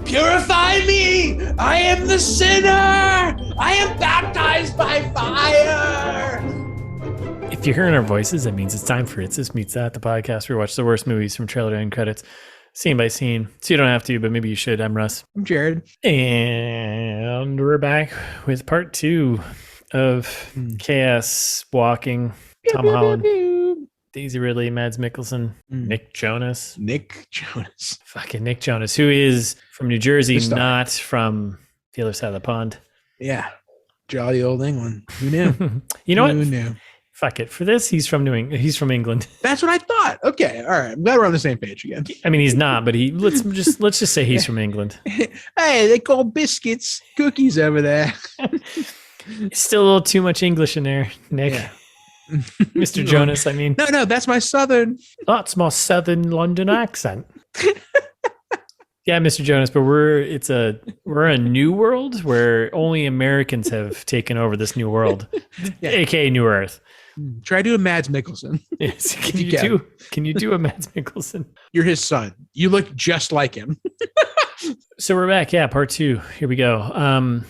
Purify me! I am the sinner! I am baptized by fire! If you're hearing our voices, that means it's time for It's This Meets That, the podcast where we watch the worst movies from trailer to end credits, scene by scene. So you don't have to, but maybe you should. I'm Russ. I'm Jared. And we're back with part 2 of Chaos Walking. Tom Holland, Daisy Ridley, Mads Mikkelsen, Nick Jonas. Fucking Nick Jonas, who is from New Jersey, not from the other side of the pond. Yeah. Jolly old England. Who knew? You know Who what? knew? Fuck it. For this, he's from England. That's what I thought. Okay. All right. I'm glad we're on the same page again. I mean, he's not, but let's just say he's from England. Hey, they call biscuits cookies over there. Still a little too much English in there, Nick. Yeah. Mr. Jonas, I mean. No, that's my southern. That's my southern London accent. Yeah, Mr. Jonas, but we're a new world where only Americans have taken over this new world, aka New Earth. Try doing Mads Mikkelsen. Yes. Can you do a Mads Mikkelsen? You're his son. You look just like him. So we're back. Yeah, part 2. Here we go.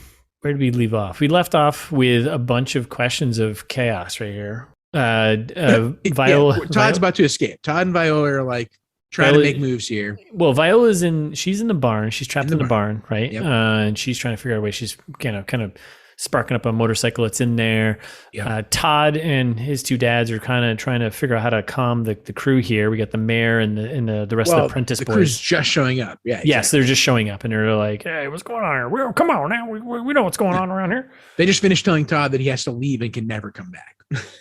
Where did we leave off? We left off with a bunch of questions of chaos right here. Viola. Todd's about to escape. Todd and Viola are like trying to make moves here. Well, she's in the barn. She's trapped in the barn, right? Yep. And she's trying to figure out a way. She's kind of sparking up a motorcycle that's in there. Yep. Todd and his two dads are kind of trying to figure out how to calm the crew here. We got the mayor and the rest of the apprentice boys. The crew's just showing up. Yeah. Exactly. Yes, they're just showing up and they're like, "Hey, what's going on here? Come on now. We know what's going on around here." They just finished telling Todd that he has to leave and can never come back.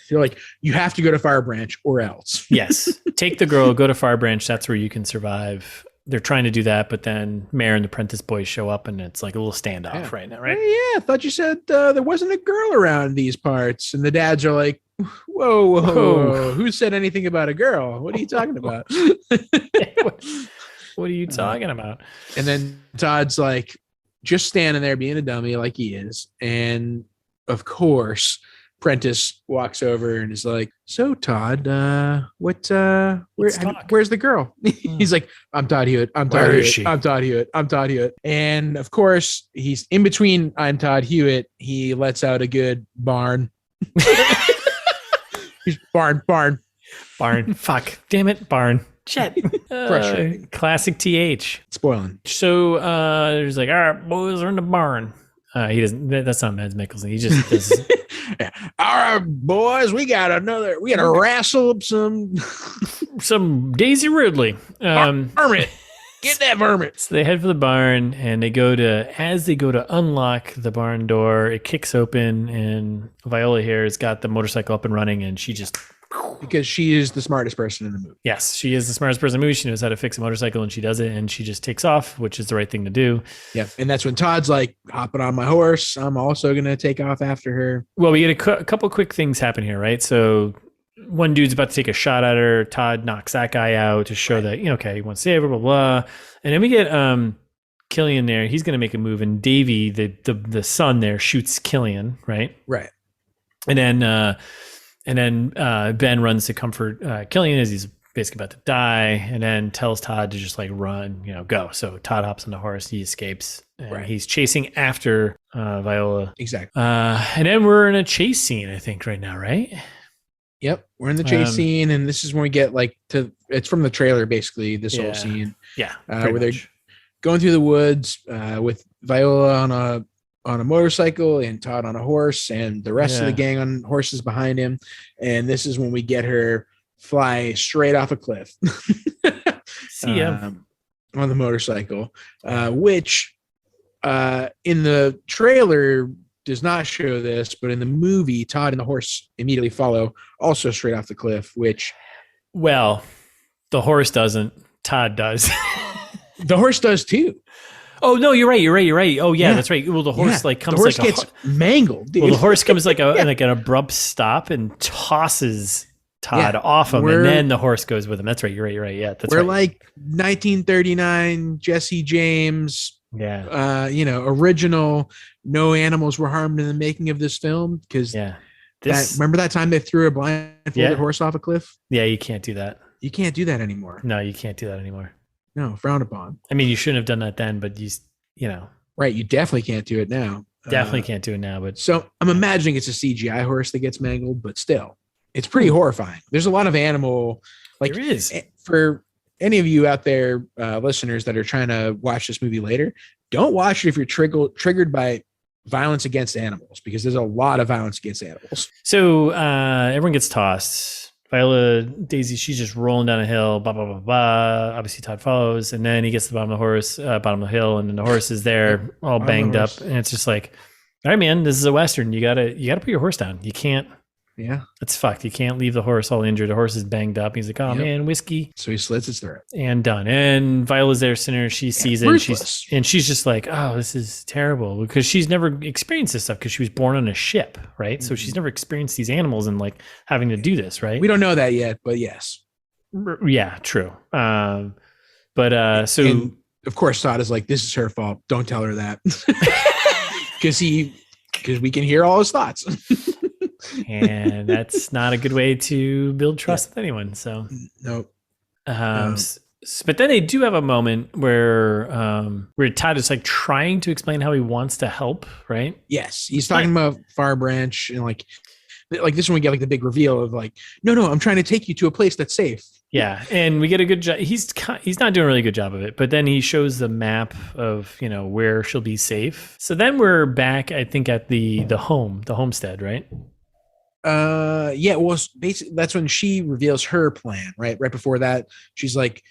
They're like, "You have to go to Farbranch or else." Yes. Take the girl, go to Farbranch. That's where you can survive. They're trying to do that, but then Mayor and the apprentice boys show up and it's like a little standoff right now, right? Hey, I thought you said there wasn't a girl around these parts. And the dads are like, whoa. Who said anything about a girl? What are you talking about? What are you talking about? And then Todd's like just standing there being a dummy like he is. And of course, Prentice walks over and is like, "So Todd, where's the girl?" He's like, "I'm Todd Hewitt. I'm Todd Hewitt." And of course, he's in between. I'm Todd Hewitt. He lets out a good barn. He's barn. Fuck. Damn it. Barn. Shit. Classic TH. Spoiling. So there's like, "All right, boys are in the barn." He doesn't. That's not Mads Mikkelsen. He just does. All right, boys, we got to wrestle up some Daisy Ridley. Vermit. Get that vermit. So they head for the barn and as they go to unlock the barn door, it kicks open and Viola here has got the motorcycle up and running and she just... Because she is the smartest person in the movie. Yes, she is the smartest person in the movie. She knows how to fix a motorcycle and she does it and she just takes off, which is the right thing to do. Yeah, and that's when Todd's like, hopping on my horse. I'm also going to take off after her. Well, we get a couple quick things happen here, right? So one dude's about to take a shot at her. Todd knocks that guy out to show that, he wants to save her, blah, blah. And then we get Killian there. He's going to make a move and Davey, the son there, shoots Killian, right? Right. And then Ben runs to comfort Killian as he's basically about to die and then tells Todd to just like run, go. So Todd hops on the horse, he escapes, and he's chasing after Viola. Exactly. And then we're in a chase scene, I think, right now, right? Yep. We're in the chase scene, and this is when we get it's from the trailer, basically, this whole scene. Yeah. Where they're going through the woods with Viola on a motorcycle and Todd on a horse and the rest of the gang on horses behind him. And this is when we get her fly straight off a cliff. See ya. On the motorcycle, which in the trailer does not show this, but in the movie, Todd and the horse immediately follow also straight off the cliff, which... Well, the horse doesn't. Todd does. The horse does too. Oh no, you're right. Oh yeah, that's right. Well, the horse comes the horse gets mangled. Dude. Well, the horse comes like an abrupt stop and tosses Todd off him, and then the horse goes with him. That's right. You're right. Yeah, that's right. We're like 1939 Jesse James. Yeah. Original. No animals were harmed in the making of this film because remember that time they threw a blindfolded horse off a cliff? Yeah, you can't do that. You can't do that anymore. No, you can't do that anymore. No, frowned upon. I mean, you shouldn't have done that then, but you know. Right, you definitely can't do it now. Definitely can't do it now. But so I'm imagining it's a CGI horse that gets mangled, but still, it's pretty horrifying. There's a lot of animal, like there is. For any of you out there, listeners that are trying to watch this movie later, don't watch it if you're triggered by violence against animals, because there's a lot of violence against animals. So everyone gets tossed. Viola, Daisy, she's just rolling down a hill, blah, blah, blah, blah. Obviously, Todd follows, and then he gets to the bottom of the hill, and then the horse is there all banged up. And it's just like, all right, man, this is a Western. You gotta put your horse down. You can't. Yeah. It's fucked. You can't leave the horse all injured. The horse is banged up. He's like, oh, man, whiskey. So he slits his throat. And done. And Viola's there, sinner. She sees it. And she's just like, oh, this is terrible. Because she's never experienced this stuff because she was born on a ship, right? So she's never experienced these animals and like having to do this, right? We don't know that yet, but yes. Yeah, true. So... And of course, Todd is like, this is her fault. Don't tell her that. Because we can hear all his thoughts. And that's not a good way to build trust with anyone. So nope. But then they do have a moment where Todd is like trying to explain how he wants to help, right? Yes, he's talking about Farbranch, and like this one we get like the big reveal of like, no, I'm trying to take you to a place that's safe. Yeah, and we get a good job. He's not doing a really good job of it, but then he shows the map of where she'll be safe. So then we're back, I think, at the homestead, right? Yeah, well, basically that's when she reveals her plan, right before that. She's like,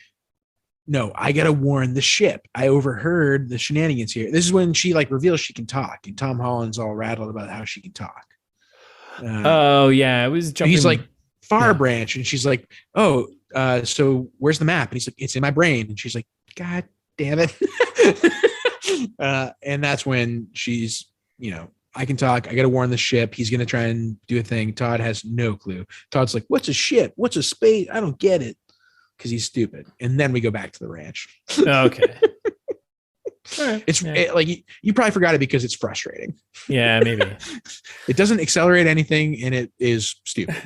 no, I gotta warn the ship. I overheard the shenanigans here. This is when she like reveals she can talk, and Tom Holland's all rattled about how she can talk. It was jumping. He's like, Farbranch, and she's like, oh, so where's the map? And he's like, it's in my brain. And she's like, God damn it. And that's when she's, I can talk. I got to warn the ship. He's going to try and do a thing. Todd has no clue. Todd's like, what's a ship? What's a space? I don't get it. Because he's stupid. And then we go back to the ranch. Okay. It's like you probably forgot it because it's frustrating. Yeah, maybe. It doesn't accelerate anything, and it is stupid.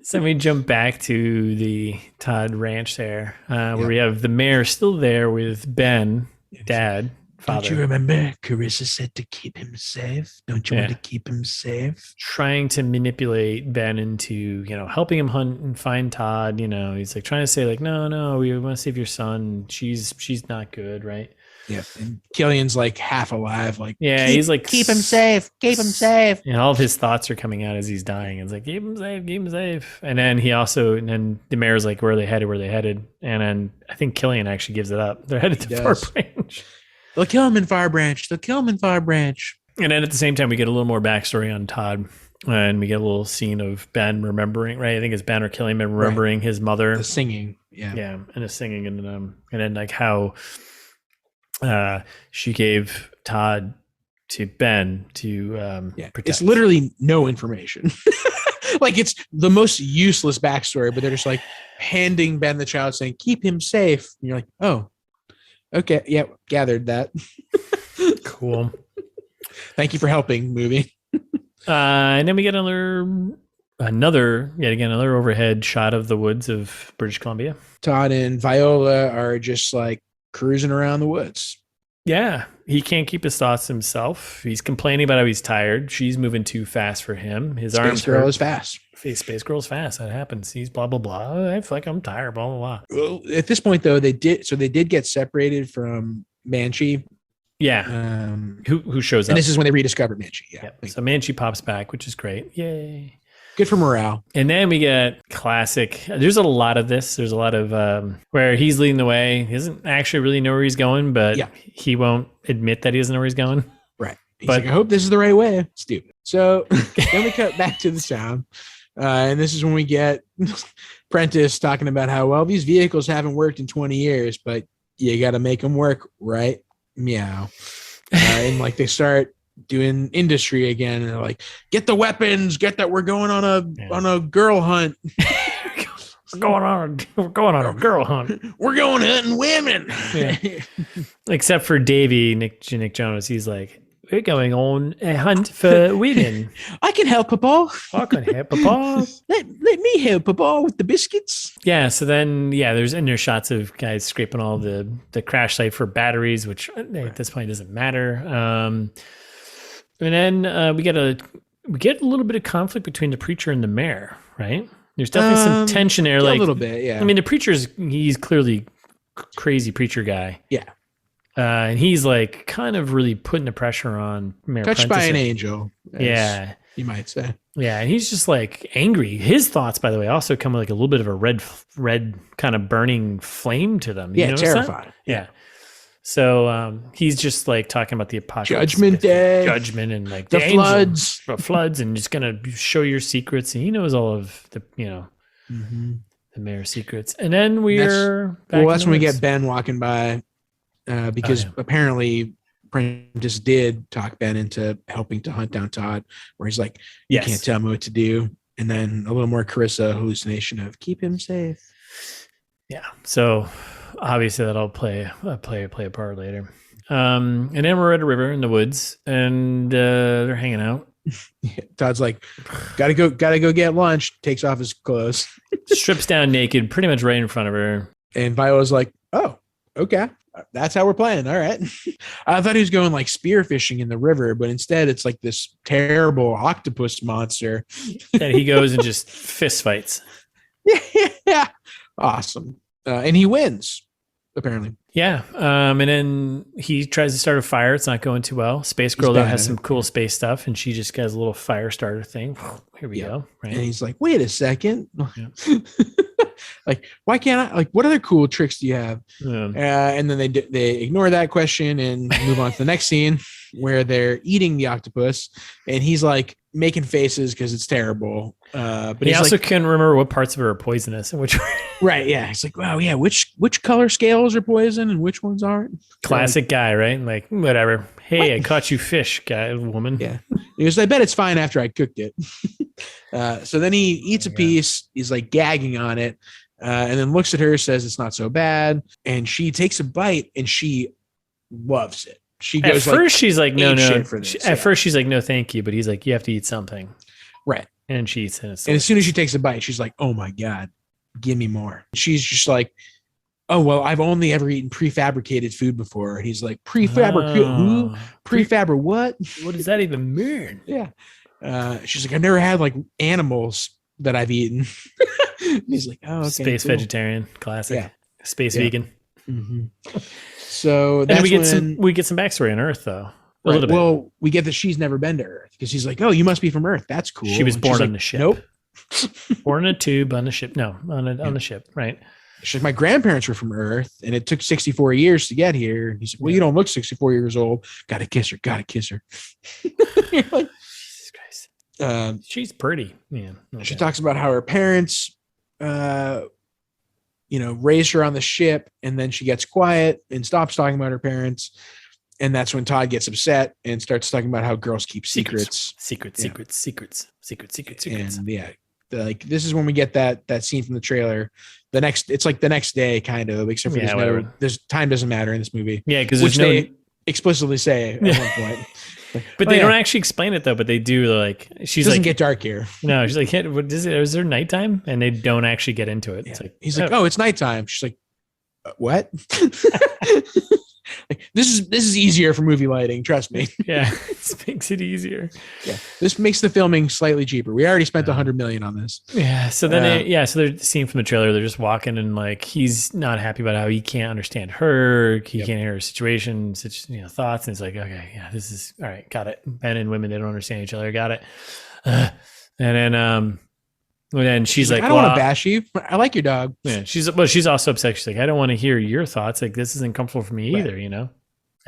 So we jump back to the Todd ranch there, where we have the mayor still there with Ben, dad, father. Don't you remember Carissa said to keep him safe? Don't you want to keep him safe? Trying to manipulate Ben into, helping him hunt and find Todd. He's like trying to say like, no, we want to save your son. She's not good, right? Yeah. And Killian's like half alive. Like, he's like, keep him safe. Keep him safe. And all of his thoughts are coming out as he's dying. It's like, keep him safe. And then and then the mayor's like, where are they headed? And then I think Killian actually gives it up. They're headed to Farbranch. They'll kill him in Farbranch. And then at the same time, we get a little more backstory on Todd. And we get a little scene of Ben remembering, right? I think it's Ben or Killian remembering his mother. The singing. Yeah. Yeah. And the singing. And then like how she gave Todd to Ben to protect. It's literally no information. Like it's the most useless backstory, but they're just like handing Ben the child saying, keep him safe. And you're like, oh, okay. Yeah. Gathered that. Cool. Thank you for helping, movie. And then we get another overhead shot of the woods of British Columbia. Todd and Viola are just like cruising around the woods. Yeah, he can't keep his thoughts to himself. He's complaining about how he's tired. She's moving too fast for him. His arms girl is fast. Space girl's fast. That happens. He's blah blah blah. I feel like I'm tired. Blah blah blah. Well, at this point though, they did get separated from Manchi. Yeah. Who shows up? And this is when they rediscovered Manchi. Yeah. Yep. So Manchi pops back, which is great. Yay. Good for morale. And then we get classic. There's a lot of this. There's a lot of where he's leading the way. He doesn't actually really know where he's going, but he won't admit that he doesn't know where he's going. Right. He's like, I hope this is the right way. Stupid. So then we cut back to the town. And this is when we get Prentice talking about how, well, these vehicles haven't worked in 20 years, but you got to make them work, right? Meow. And like they start doing industry again, and they're like, get the weapons, get that. We're going on a girl hunt. We're going on a girl hunt. We're going hunting women. Yeah. Except for Davey, Nick Jonas. He's like, we're going on a hunt for women. I can help, Papa. I can help, Papa. Let me help, Papa, with the biscuits. Yeah, so then, there's shots of guys scraping all the crash site for batteries, which at this point doesn't matter. And then we get a little bit of conflict between the preacher and the mayor, right? There's definitely some tension there. Like a little bit, yeah. I mean, the preacher's, he's clearly crazy preacher guy. Yeah. And he's like kind of really putting the pressure on Mayor Touched Prentice. by an angel. Yeah. You might say. Yeah. And he's just like angry. His thoughts, by the way, also come with like a little bit of a red kind of burning flame to them. You terrifying. That? Yeah. So he's just like talking about the apocalypse. Judgment Day. Judgment and like the floods. The floods and just going to show your secrets. And he knows all of the, mm-hmm. the mayor's secrets. And then that's when we get Ben walking by. Because apparently Prentice did talk Ben into helping to hunt down Todd, where he's like, you can't tell me what to do. And then a little more Carissa hallucination of keep him safe. Yeah. So obviously that'll play a part later. And then we're at a river in the woods and they're hanging out. Todd's like, gotta go get lunch, takes off his clothes. Strips down naked, pretty much right in front of her. And Viola's like, oh, okay. That's how we're playing. All right. I thought he was going like spearfishing in the river, but instead it's like this terrible octopus monster. And he goes and just fist fights. Yeah. Awesome. And he wins, apparently. Yeah. And then he tries to start a fire. It's not going too well. Space Girl has some cool space stuff, and she just has a little fire starter thing. Here we go. Right. And he's like, wait a second. Yeah. Like, why can't I? Like, what other cool tricks do you have? And then they ignore that question and move on to the next scene where they're eating the octopus, and he's like making faces because it's terrible. But he also can't remember what parts of it are poisonous and which. Right? Yeah. He's like, wow, yeah. Which color scales are poison and which ones aren't? Classic guy, right? Like, whatever. Hey, I caught you fish, woman. Yeah. He goes, I bet it's fine after I cooked it. So then he eats a piece. He's like gagging on it. And then looks at her, says it's not so bad. And she takes a bite and she loves it. She goes at first she's like, no. At first she's like, no, thank you. But he's like, you have to eat something. Right. And she eats it. And as soon as she takes a bite, she's like, oh my God, give me more. She's just like, oh, well, I've only ever eaten prefabricated food before. And he's like, prefabricated who? Prefab or what? What does that even mean? Yeah. She's like, I've never had like animals that I've eaten. He's like, oh, okay, space vegetarian, classic. Yeah. Space vegan. Mm-hmm. So that's we get some backstory on Earth though. A right. little bit. Well, we get that she's never been to Earth because he's like, oh, you must be from Earth. That's cool. She was born on the ship. Nope. Born in a tube on the ship. No, on the ship. Right. She's like, my grandparents were from Earth, and it took 64 years to get here. And he's like, well, you don't look 64 years old. Gotta kiss her. Gotta kiss her. You're like, Jesus Christ. She's pretty. Yeah. Okay. She talks about how her parents, raised her on the ship, and then she gets quiet and stops talking about her parents. And that's when Todd gets upset and starts talking about how girls keep secrets. Secrets. And like this is when we get that scene from the trailer. It's like the next day, kind of, except for there's time doesn't matter in this movie. Yeah, because they explicitly say at one point. But they don't actually explain it though. But they do. Like she's doesn't get dark here. No, she's like, what is it? Is there nighttime? And they don't actually get into it. Yeah. It's like he's like, oh, it's nighttime. She's like, what? Like, this is easier for movie lighting. Trust me. Yeah, this makes it easier. Yeah, this makes the filming slightly cheaper. We already spent $100 million on this. Yeah. So then, so they're seeing from the trailer. They're just walking, and like he's not happy about how he can't understand her. He can't hear her situation, thoughts, and it's like, okay, yeah, this is all right. Got it. Men and women, they don't understand each other. Got it. And then she's like, I don't want to bash you. I like your dog. Yeah. She's also upset. She's like, I don't want to hear your thoughts. Like, this isn't comfortable for me either, And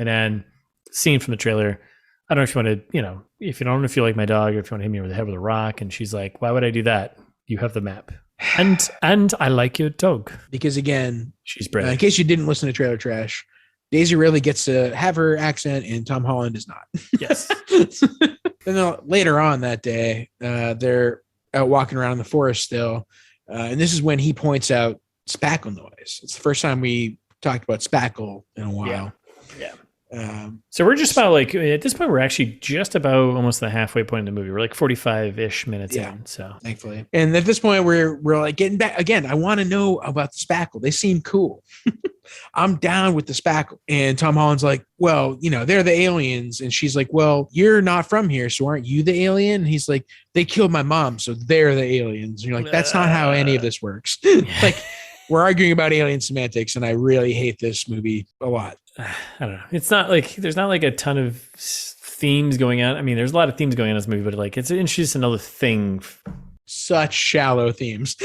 then scene from the trailer. I don't know if you want to, if you don't want to feel like my dog or if you want to hit me over the head with a rock. And she's like, why would I do that? You have the map. And I like your dog. Because again, she's brave. In case you didn't listen to Trailer Trash, Daisy Ridley gets to have her accent and Tom Holland does not. Yes. Then later on that day, they're out walking around in the forest still. And this is when he points out spackle noise. It's the first time we talked about spackle in a while. Yeah. So we're just about like, at this point, we're actually just about almost the halfway point in the movie. We're like 45-ish minutes in. So thankfully. And at this point, we're like getting back again. I want to know about the spackle. They seem cool. I'm down with the spackle. And Tom Holland's like, well, they're the aliens. And she's like, well, you're not from here. So aren't you the alien? And he's like, they killed my mom. So they're the aliens. And you're like, that's not how any of this works. Like, we're arguing about alien semantics. And I really hate this movie a lot. I don't know. It's not like there's not like a ton of themes going on. I mean, there's a lot of themes going on in this movie, but like it's introduced another thing. Such shallow themes.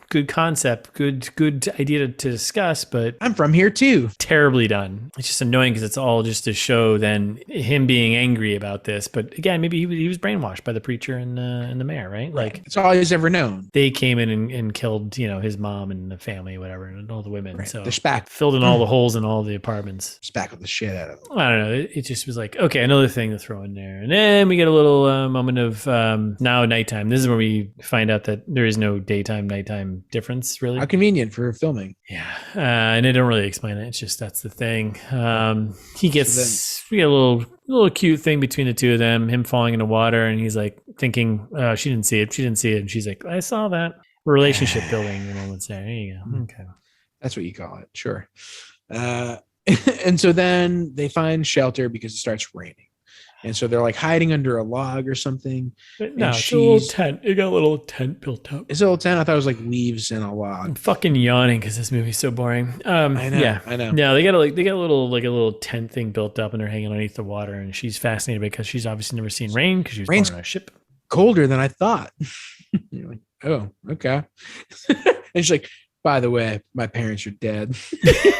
Good concept, good idea to discuss, but I'm from here too. Terribly done. It's just annoying because it's all just to show then him being angry about this. But again, maybe he was brainwashed by the preacher and the mayor, right? Like it's all he's ever known. They came in and killed, his mom and the family, whatever, and all the women. Right. So they're filled in all the holes in all the apartments. Spackled the shit out of them. I don't know. It just was like, okay, another thing to throw in there. And then we get a little moment of now nighttime. This is where we find out that there is no daytime, nighttime difference, really. How convenient for filming. Yeah. And they don't really explain it. It's just that's the thing. We get a little cute thing between the two of them, him falling in the water, and he's like thinking, she didn't see it. And she's like, I saw that. Relationship building, moments there. There you go. Okay. That's what you call it. Sure. And so then they find shelter because it starts raining. And so they're like hiding under a log or something. No, it's a little tent. It got a little tent built up. It's a little tent. I thought it was like leaves in a log. I'm fucking yawning because this movie's so boring. I know. Yeah, I know. No, they got a little tent thing built up, and they're hanging underneath the water. And she's fascinated because she's obviously never seen rain because she was born on a ship. Colder than I thought. You're like, oh, okay. And she's like, by the way, my parents are dead.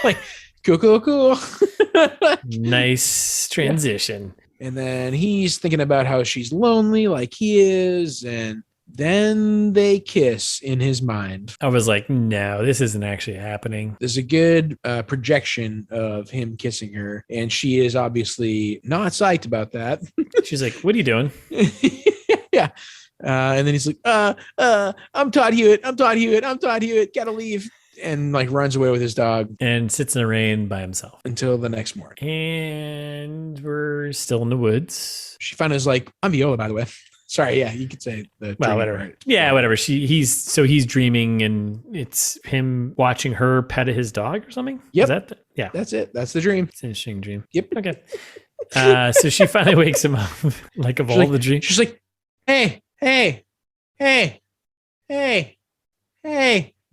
Like, cool. Nice transition. Yeah. And then he's thinking about how she's lonely like he is. And then they kiss in his mind. I was like, no, this isn't actually happening. There's a good projection of him kissing her. And she is obviously not psyched about that. She's like, what are you doing? Yeah. And then he's like, I'm Todd Hewitt. Gotta leave. And like runs away with his dog and sits in the rain by himself until the next morning. And we're still in the woods. She finally was like, I'm Viola, by the way. Sorry. Yeah. You could say whatever. Part. Yeah, whatever. He's dreaming and it's him watching her pet his dog or something. Yep. Yeah. That's it. That's the dream. It's an interesting dream. Yep. Okay. So she finally wakes him up like of all the dreams. She's like, hey.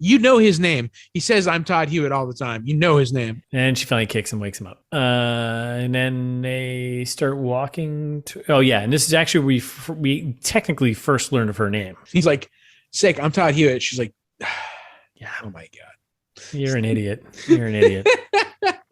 You know his name. He says, I'm Todd Hewitt all the time. You know his name. And she finally kicks him, wakes him up. And then they start walking to... Oh, yeah. And this is actually we technically first learned of her name. He's like, sick, I'm Todd Hewitt. She's like, yeah. Oh, my God. You're an idiot.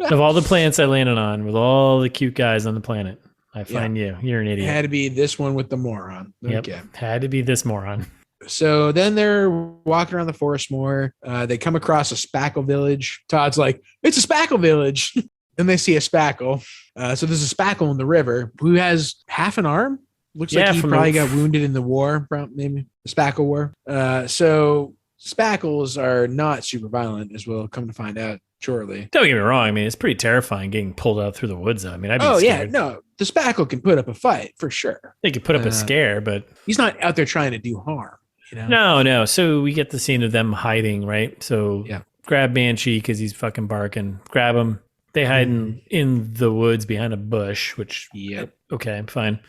Of all the planets I landed on, with all the cute guys on the planet, I find you. You're an idiot. It had to be this one with the moron. Okay. Yep. Had to be this moron. So then they're walking around the forest more. They come across a spackle village. Todd's like, it's a spackle village. Then they see a spackle. So there's a spackle in the river who has half an arm. Looks like he probably got wounded in the war, maybe the spackle war. So spackles are not super violent, as we'll come to find out shortly. Don't get me wrong. I mean, it's pretty terrifying getting pulled out through the woods. I mean, I'd be scared. Yeah, no, the spackle can put up a fight for sure. They could put up a scare, but he's not out there trying to do harm. You know? No. So we get the scene of them hiding, right? So grab Banshee because he's fucking barking. Grab him. They hide in the woods behind a bush, which, okay, fine.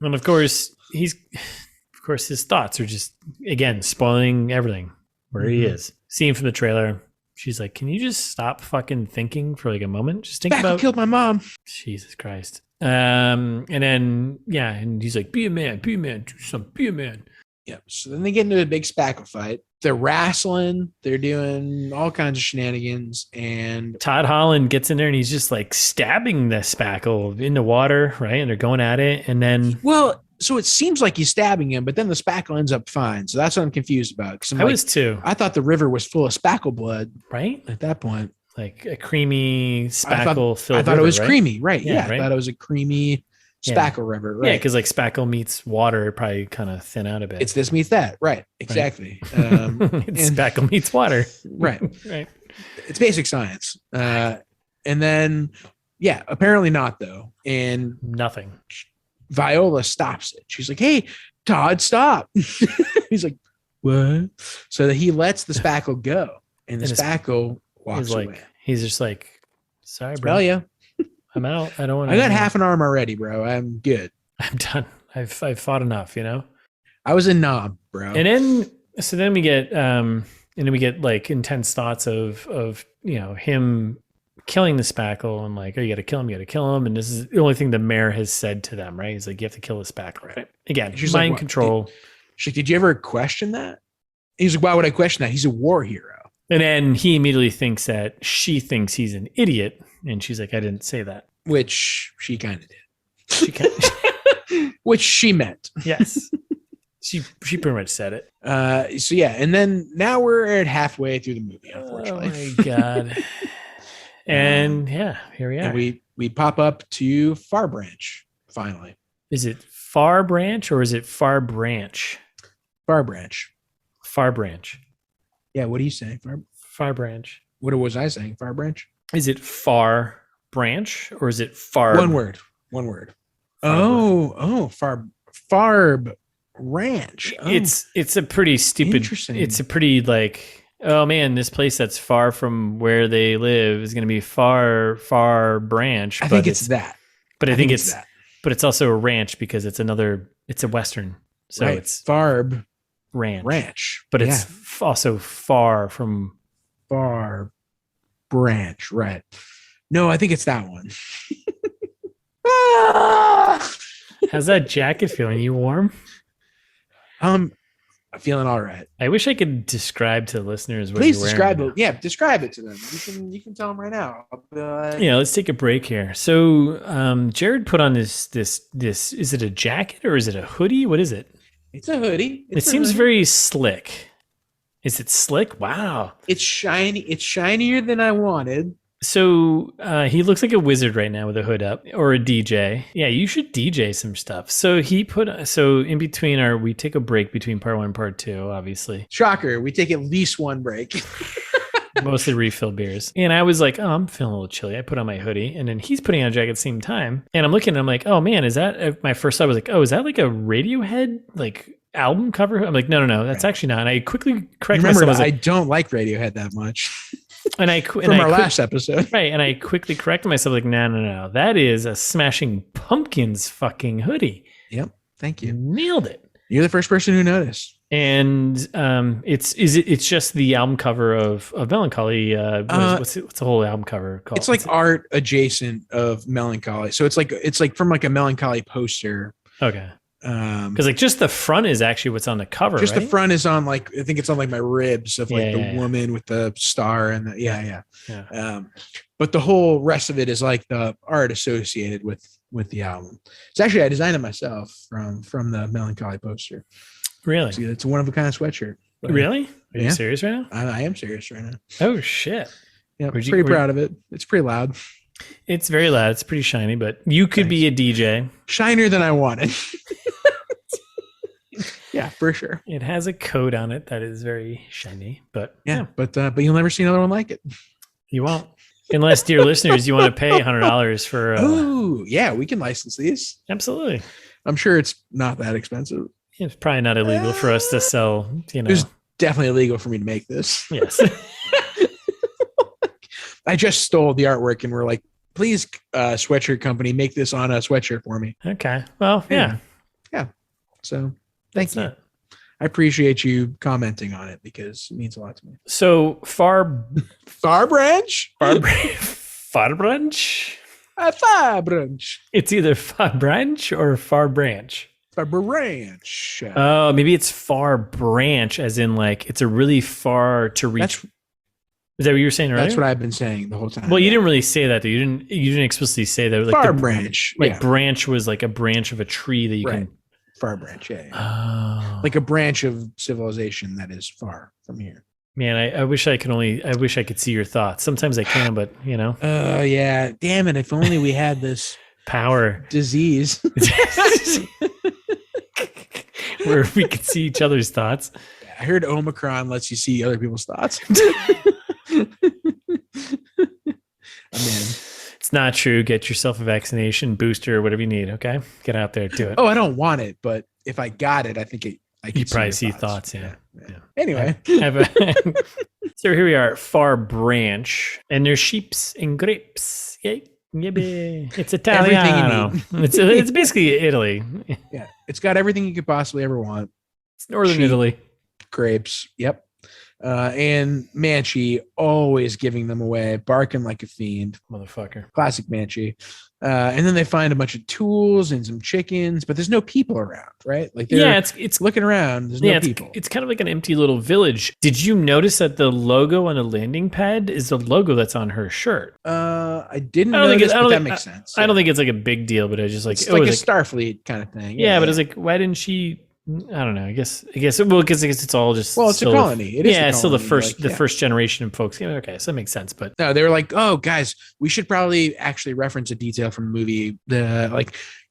And of course, his thoughts are just, again, spoiling everything where he is. Scene from the trailer. She's like, can you just stop fucking thinking for like a moment? Just think about... killed my mom. Jesus Christ. And then, and he's like, be a man, do something, be a man. Yep. So then they get into a big spackle fight. They're wrestling. They're doing all kinds of shenanigans. And Todd Holland gets in there and he's just like stabbing the spackle in the water, right? And they're going at it. And then... Well, so it seems like he's stabbing him, but then the spackle ends up fine. So that's what I'm confused about. I was too. I thought the river was full of spackle blood. Right? At that point. Like a creamy spackle-filled I thought river, it was right? creamy. Right. Yeah, I thought it was a creamy... spackle river, right? Yeah, because like spackle meets water, it probably kind of thin out a bit. It's this meets that, right? Exactly. Spackle meets water, right? Right. It's basic science. And then Yeah, apparently not though. And Nothing. Viola stops it. She's like, "Hey, Todd, stop." He's like, "What?" So that he lets the spackle go, and the spackle walks away. He's just like, "Sorry, bro. Smell ya. I'm out. I don't want. I got half an arm already, bro. I'm good. I'm done. I've fought enough. You know. I was a knob, bro." And then we get like intense thoughts of him killing the spackle and like, oh, you got to kill him. And this is the only thing the mayor has said to them, right? He's like, you have to kill the spackle. Right? Again, she's mind control. She's like, did you ever question that? He's like, why would I question that? He's a war hero. And then he immediately thinks that she thinks he's an idiot. And she's like, I didn't say that. Which she kind of did. Which she meant. Yes. She pretty much said it. So yeah, and then now we're at halfway through the movie, unfortunately. Oh my God. And yeah, here we are. And we pop up to Farbranch, finally. Is it Farbranch or is it Farbranch? Farbranch. Farbranch. Yeah, what are you saying? Farbranch. What was I saying? Farbranch? Is it Farbranch or is it Farb? One word. Farb Ranch. Oh. It's a pretty stupid. Interesting. It's a pretty like, oh man, this place that's far from where they live is going to be far branch. I think it's that. But I think it's that. But it's also a ranch because it's a Western. So right. it's Farb Ranch. But it's also far from Far Branch. Right. No, I think it's that one. How's that jacket feeling? You warm? I'm feeling all right. I wish I could describe to the listeners what Please you're describe wearing. it. Yeah, describe it to them. You can tell them right now. Yeah, let's take a break here. So, Jared put on this. Is it a jacket or is it a hoodie? What is it? It's a hoodie. It seems very slick. Is it slick? Wow. It's shiny. It's shinier than I wanted. So he looks like a wizard right now with a hood up, or a DJ. Yeah, you should DJ some stuff. So in between we take a break between part 1 and part 2, obviously. Shocker, we take at least one break. Mostly refill beers. And I was like, oh, I'm feeling a little chilly. I put on my hoodie, and then he's putting on a jacket at the same time. And I'm looking, and I'm like, oh man, is that my first thought was like, oh, is that like a Radiohead like album cover? I'm like, no, that's actually not. And I quickly corrected myself. I don't like Radiohead that much. And last episode. Right. And I quickly corrected myself like, no. That is a Smashing Pumpkins fucking hoodie. Yep. Thank you. Nailed it. You're the first person who noticed. And it's just the album cover of Melancholy. What's the whole album cover called? It's like art adjacent of Melancholy. So it's like from like a Melancholy poster. Okay. Because like just the front is actually what's on the cover. Just right? the front is on like, I think it's on like my ribs of like the woman with the star and the but the whole rest of it is like the art associated with the album. It's actually, I designed it myself from the Melancholy poster. Really? It's a one of a kind of sweatshirt. Really? Are you serious right now? I am serious right now. Oh shit. Yeah, pretty proud of it. It's pretty loud. It's very loud. It's pretty shiny, but you could be a DJ. Shinier than I wanted. Yeah, for sure. It has a coat on it that is very shiny, but but you'll never see another one like it. You won't, unless, dear listeners, you want to pay $100 for. Oh, yeah, we can license these. Absolutely. I'm sure it's not that expensive. It's probably not illegal for us to sell. It's definitely illegal for me to make this. Yes. I just stole the artwork, and we're like, please, sweatshirt company, make this on a sweatshirt for me. Okay. Well, yeah. So. Thank you. I appreciate you commenting on it because it means a lot to me. So Farbranch? Farbranch? Farbranch. It's either Farbranch or Farbranch. Farbranch. Oh, maybe it's Farbranch, as in like it's a really far to reach. Is that what you were saying earlier? That's what I've been saying the whole time. Well, you didn't really say that, though. You didn't explicitly say that. Like Farbranch. Branch was like a branch of a tree that you can. Farbranch, Oh. Like a branch of civilization that is far from here. Man, I wish I could see your thoughts. Sometimes I can, but you know. Oh yeah, damn it! If only we had this power disease where we could see each other's thoughts. I heard Omicron lets you see other people's thoughts. I'm in. It's not true. Get yourself a vaccination, booster, whatever you need. Okay, get out there, do it. Oh, I don't want it, but if I got it, I think I could you probably see see thoughts. Yeah. Anyway, so here we are at Farbranch, and there's sheeps and grapes. Yay. It's Italiano. It's basically Italy. Yeah, it's got everything you could possibly ever want. It's northern Italy. Grapes. Yep. And Manchi always giving them away, barking like a fiend. Motherfucker. Classic Manchi. And then they find a bunch of tools and some chickens, but there's no people around, right? Like it's looking around. There's no people. It's kind of like an empty little village. Did you notice that the logo on the landing pad is the logo that's on her shirt? I didn't notice, but that makes sense. I don't think it's like a big deal, but I just like it's like a Starfleet kind of thing. Yeah, but it's like, why didn't she? I don't know. I guess. Well, because it's all just. Well, it's a colony. It is. Yeah, it's still the first generation of folks. Yeah, okay, so that makes sense. But no, they were like, "Oh, guys, we should probably actually reference a detail from the movie.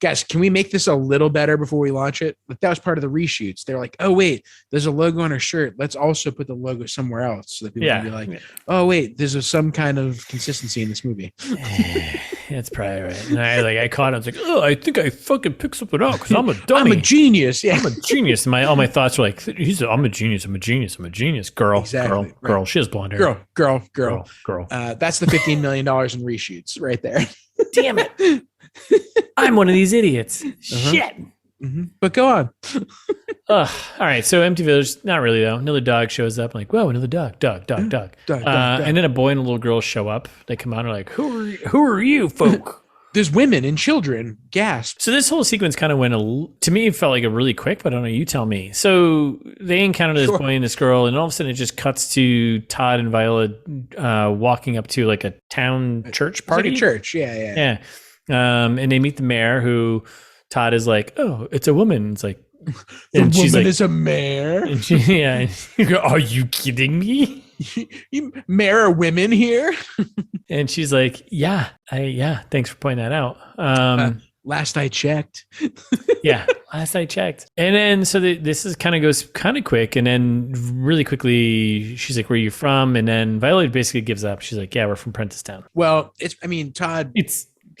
Guys, can we make this a little better before we launch it?" Like that was part of the reshoots. They're like, "Oh, wait, there's a logo on her shirt. Let's also put the logo somewhere else so that people can be like, oh, wait, there's some kind of consistency in this movie." That's probably right. And I caught it. I was like, "Oh, I think I fucking picked something out because I'm a dummy. I'm a genius. Yeah, I'm a genius." And all my thoughts were like, "I'm a genius. I'm a genius. I'm a genius." Girl, exactly. Girl. She has blonde hair. Girl. That's the $15 million in reshoots right there. Damn it. I'm one of these idiots. Shit. Mm-hmm. But go on. All right. So empty village. Not really though. Another dog shows up. I'm like, whoa, another dog. And then a boy and a little girl show up. They come out and are like, who are you folk? There's women and children. Gasp. So this whole sequence kind of went to me, it felt like a really quick, but I don't know. You tell me. So they encounter this boy and this girl, and all of a sudden it just cuts to Todd and Viola walking up to like a town church party. It's like a church. Yeah. And they meet the mayor, who Todd is like, "Oh, it's a woman." It's like, and she's like, "Is a mayor?" And you go, "Are you kidding me? You mayor are women here?" And she's like, "Yeah, thanks for pointing that out." Last I checked. Last I checked. And then so this is goes kind of quick, and then really quickly she's like, "Where are you from?" And then Viola basically gives up. She's like, "Yeah, we're from Prentisstown." Well, Todd.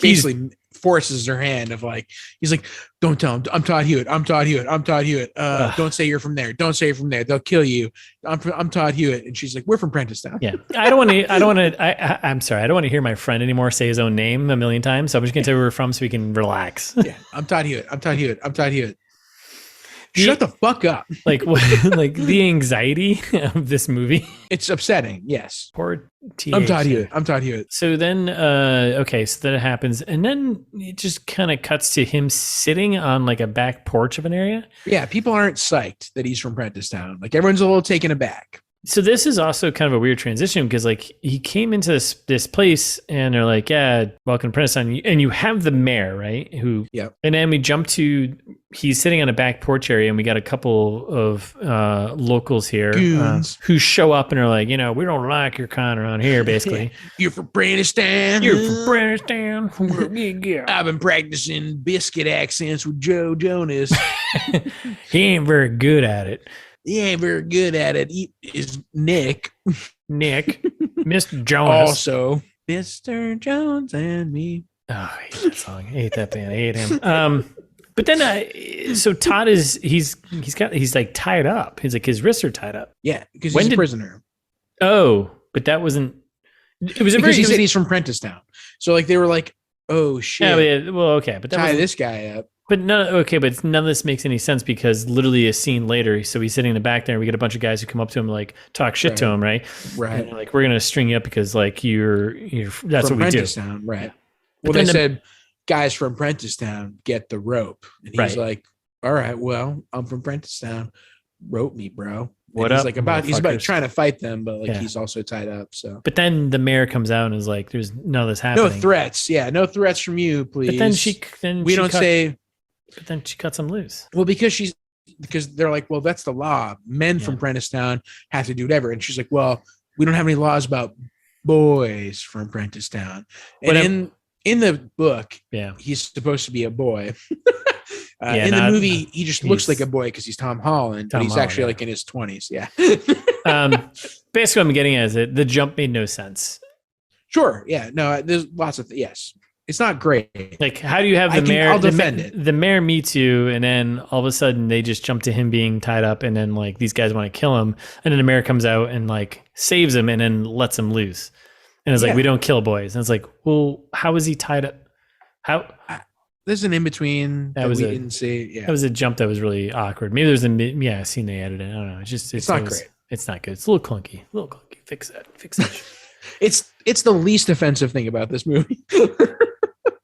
Basically forces her hand of like, he's like, "Don't tell him. I'm Todd Hewitt. Don't say you're from there. Don't say you're from there. They'll kill you. I'm Todd Hewitt." And she's like, "We're from Prentisstown." Yeah. I'm sorry. I don't want to hear my friend anymore say his own name a million times. So I'm just going to tell you where we're from so we can relax. Yeah. I'm Todd Hewitt. Shut the fuck up. Like the anxiety of this movie. It's upsetting. Yes. Poor TH. I'm Todd Hewitt. So then, so that happens. And then it just kind of cuts to him sitting on like a back porch of an area. Yeah. People aren't psyched that he's from Prentisstown. Like everyone's a little taken aback. So this is also kind of a weird transition because like he came into this place and they're like, "Yeah, welcome to Prentisstown," and you have the mayor, right? And then we jump to he's sitting on a back porch area, and we got a couple of locals here who show up and are like, "We don't like your kind around here." Basically, "You're from Prentisstown. Yeah. I've been practicing biscuit accents with Joe Jonas. He ain't very good at it." He ain't very good at it. He is Nick, Mr. Jonas. Also, Mr. Jones and me. Oh, I hate that song. I hate that band. I hate him. But then, so Todd he's like tied up. He's like his wrists are tied up. Yeah, because he's a prisoner. Oh, but that wasn't. It was because he said he's from Prentisstown. So like they were like, "Oh shit." Yeah, well, okay, but that tie this guy up. But none of this makes any sense because literally a scene later, so he's sitting in the back there. We get a bunch of guys who come up to him, like talk shit to him, right? Right. And like, "We're gonna string you up because like you're that's from what we do." Prentisstown, right? Well, they said guys from Prentisstown get the rope, and he's like, "All right, well, I'm from Prentisstown. Rope me, bro." What he's up? Like he's about trying to fight them, but like he's also tied up. So, but then the mayor comes out and is like, "There's none of this happening. No threats. Yeah, no threats from you, please." But then we don't say. But then she cuts him loose. Well, because they're like, "Well, that's the law. Men from Prentisstown have to do whatever." And she's like, "Well, we don't have any laws about boys from Prentisstown." And in the book, he's supposed to be a boy. In the movie, he just looks like a boy because he's Tom Holland, but he's actually like in his 20s. Yeah. Basically, what I'm getting at is that the jump made no sense. Sure. Yeah. No, there's lots of yes. It's not great. Like, how do you have the mayor? I'll defend it. The mayor meets you, and then all of a sudden they just jump to him being tied up, and then like these guys want to kill him, and then the mayor comes out and like saves him, and then lets him loose, and it's like, we don't kill boys. And it's like, well, how is he tied up? How? There's an in between that we didn't see. Yeah, that was a jump that was really awkward. Maybe there's a scene they edited. I don't know. It's not great. It's not good. It's a little clunky. Fix that. It's the least offensive thing about this movie.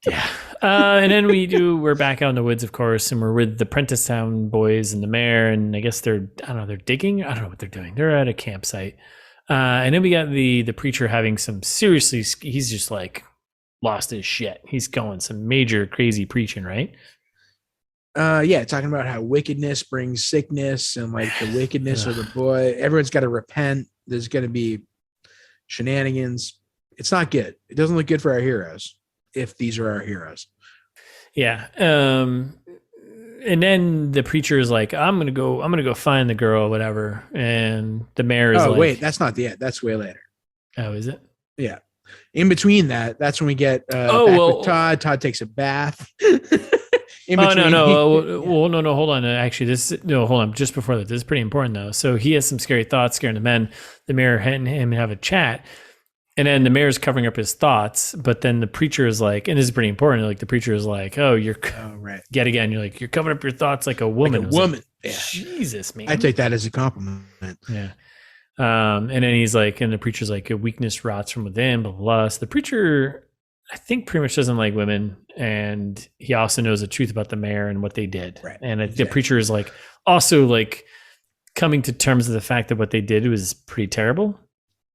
Yeah. And then we're back out in the woods, of course, and we're with the Prentisstown boys and the mayor, and I guess they're digging. I don't know what they're doing. They're at a campsite. And then we got the preacher having some seriously, he's just like lost his shit. He's going some major crazy preaching, right? Yeah, talking about how wickedness brings sickness and like the wickedness of the boy. Everyone's got to repent. There's going to be shenanigans. It's not good. It doesn't look good for our heroes, if these are our heroes. Yeah. And then the preacher is like, I'm gonna go find the girl, whatever. And the mayor is like, wait, that's not the end. That's way later. Oh, is it? Yeah. In between that's when we get with Todd. Todd takes a bath. No. Hold on. Actually, hold on. Just before that, this is pretty important though. So he has some scary thoughts scaring the men. The mayor and him have a chat. And then the mayor's covering up his thoughts, but then the preacher is like, and this is pretty important. Like the preacher is like, right. Yet again, you're like, you're covering up your thoughts like a woman. Like a woman. Like, yeah. Jesus, man. I take that as a compliment. Yeah. And then he's like, and the preacher's like, a weakness rots from within, blah, blah, blah. So the preacher, I think pretty much doesn't like women. And he also knows the truth about the mayor and what they did. Right. And the preacher is like, also like coming to terms with the fact that what they did was pretty terrible.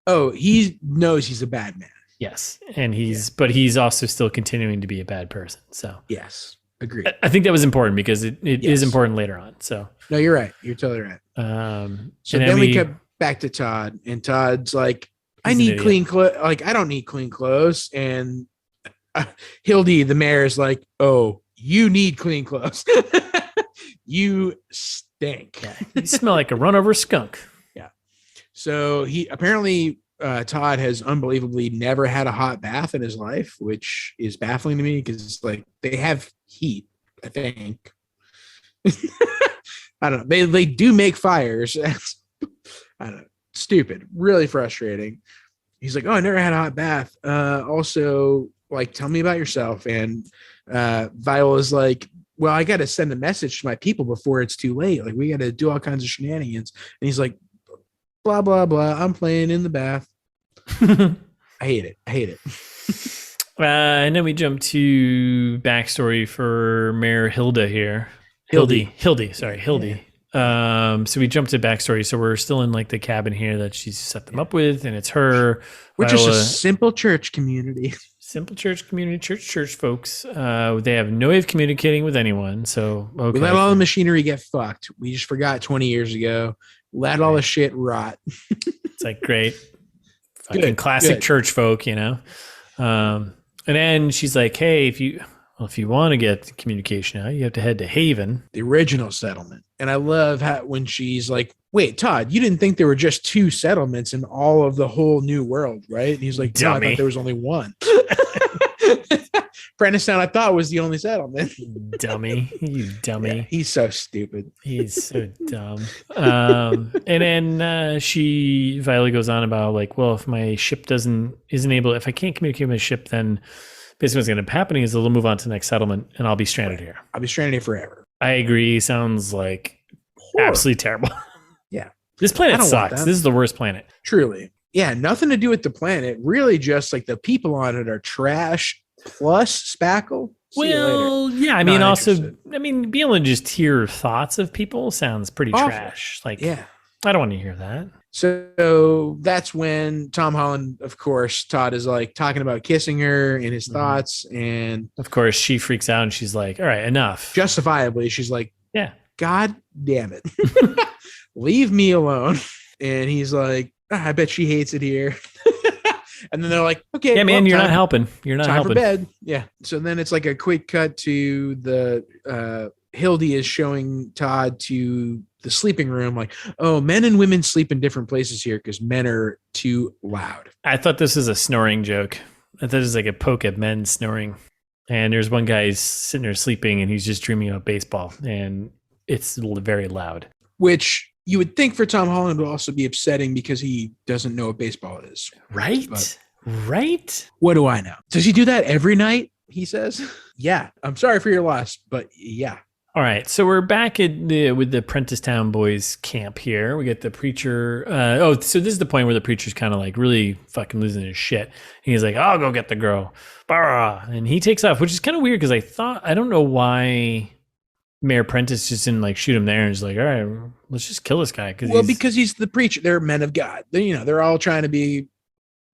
Oh, he knows he's a bad man. Yes. And but he's also still continuing to be a bad person. So yes, agreed. I think that was important because it is important later on. So no, you're right. You're totally right. So then we come back to Todd, and Todd's like, I need clean clothes. Like, I don't need clean clothes. And Hildy, the mayor, is like, oh, you need clean clothes. You stink. Yeah, you smell like a run over skunk. So he apparently Todd has unbelievably never had a hot bath in his life, which is baffling to me because like they have heat, I think. I don't know. They do make fires. I don't know. Stupid. Really frustrating. He's like, oh, I never had a hot bath. Also, like, tell me about yourself. And Viola's like, well, I got to send a message to my people before it's too late. Like, we got to do all kinds of shenanigans. And he's like, blah, blah, blah. I'm playing in the bath. I hate it. And then we jump to backstory for Mayor Hilda here. Hildy. Yeah. So we jump to backstory. So we're still in like the cabin here that she's set them up with, and it's her. We're just a simple church community. Simple church community, church folks. They have no way of communicating with anyone. So okay. We let all the machinery get fucked. We just forgot 20 years ago. Let all the shit rot. It's like great. Fucking classic church folk, you know? And then she's like, hey, if you want to get communication out, you have to head to Haven. The original settlement. And I love how when she's like, wait, Todd, you didn't think there were just 2 settlements in all of the whole new world, right? And he's like, no, I thought there was only one. Prentisstown, I thought, was the only settlement. Dummy. You dummy. Yeah, he's so stupid. He's so dumb. And then Viola goes on about like, well, if my ship if I can't communicate with my ship, then basically what's going to be happening is they'll move on to the next settlement and I'll be stranded here. I'll be stranded here forever. I agree. Sounds like absolutely terrible. Yeah. This planet sucks. This is the worst planet. Truly. Yeah. Nothing to do with the planet. Really just like the people on it are trash plus spackle. Well, yeah. I mean, also, being able to just hear thoughts of people sounds pretty trash. Like, yeah, I don't want to hear that. So that's when Tom Holland, of course, Todd is like talking about kissing her in his thoughts. And of course, she freaks out and she's like, all right, enough. Justifiably, she's like, yeah, God damn it. Leave me alone. And he's like, I bet she hates it here. And then they're like, okay. Yeah, man, you're not helping. You're not helping. Time for bed. Yeah. So then it's like a quick cut to the Hildy is showing Todd to the sleeping room, like, oh, men and women sleep in different places here because men are too loud. I thought this was a snoring joke. I thought it was like a poke at men snoring. And there's one guy sitting there sleeping and he's just dreaming about baseball. And it's very loud. Which you would think for Tom Holland would also be upsetting because he doesn't know what baseball is. Right? But right? What do I know? Does he do that every night? He says, yeah, I'm sorry for your loss, but yeah. All right, so we're back with the Prentisstown boys camp here. We get the preacher. So this is the point where the preacher's kind of like really fucking losing his shit. And he's like, "I'll go get the girl," and he takes off, which is kind of weird because I don't know why Mayor Prentice just didn't like shoot him there and just like, all right, let's just kill this guy. Because he's the preacher. They're men of God. They're all trying to be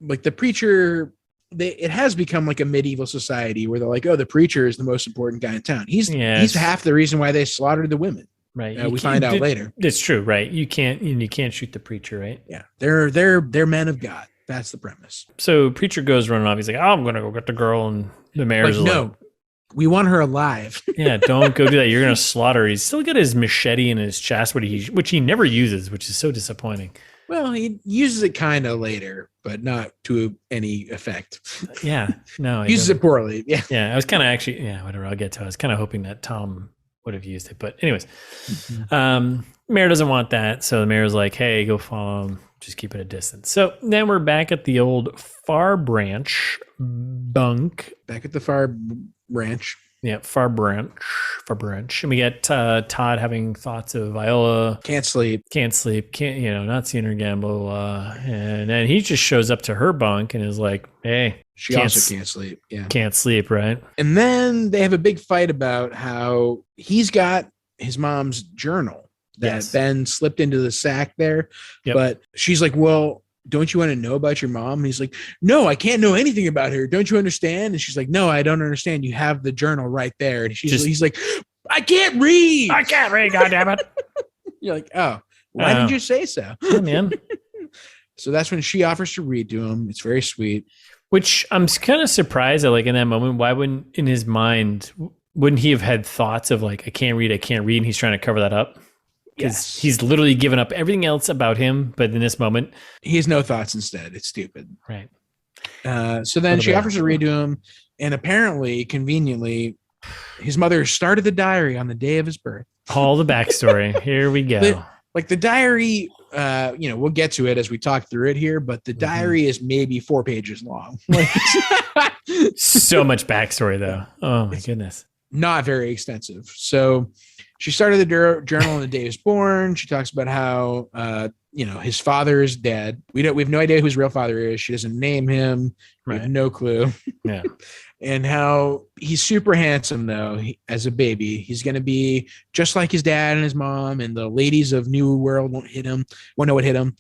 like the preacher. It has become like a medieval society where they're like, oh, the preacher is the most important guy in town. He's half the reason why they slaughtered the women. Right. We find out later. It's true. Right. You can't shoot the preacher. Right. Yeah. They're men of God. That's the premise. So preacher goes running off. He's like, oh, I'm going to go get the girl. And the mayor's like, no, we want her alive. Yeah. Don't go do that. You're going to slaughter her. He's still got his machete in his chest, which he never uses, which is so disappointing. Well, he uses it kind of later, but not to any effect. Yeah, no. He uses it poorly. Yeah. Yeah, I was kind of actually, whatever, I'll get to it. I was kind of hoping that Tom would have used it. But anyways, mayor doesn't want that. So the mayor's like, hey, go follow him. Just keep it a distance. So then we're back at the old Farbranch bunk. Back at the Farbranch. Yeah, Farbranch. And we get Todd having thoughts of Viola. Can't sleep. Not seeing her again, blah, blah, blah. And then he just shows up to her bunk and is like, hey. She also can't sleep. Yeah. Can't sleep, right? And then they have a big fight about how he's got his mom's journal that Ben slipped into the sack there. Yep. But she's like, well, don't you want to know about your mom? And he's like, no, I can't know anything about her. Don't you understand? And she's like, no, I don't understand. You have the journal right there. And he's like, I can't read. Goddammit. You're like, oh, why didn't you say so? Yeah, man. So that's when she offers to read to him. It's very sweet. Which I'm kind of surprised at, like in that moment, why wouldn't in his mind, wouldn't he have had thoughts of like, I can't read. And he's trying to cover that up? Because he's literally given up everything else about him. But in this moment, he has no thoughts instead. It's stupid. Right. So then she offers to read to him. And apparently, conveniently, his mother started the diary on the day of his birth. All the backstory. Here we go. The diary, we'll get to it as we talk through it here, but the diary is maybe 4 pages long. So much backstory, though. Oh, my goodness. Not very extensive. So she started the journal on the day he was born. She talks about how, his father is dead. We have no idea who his real father is. She doesn't name him. We have no clue. Yeah. And how he's super handsome, though, as a baby. He's going to be just like his dad and his mom, and the ladies of New World won't know what hit him.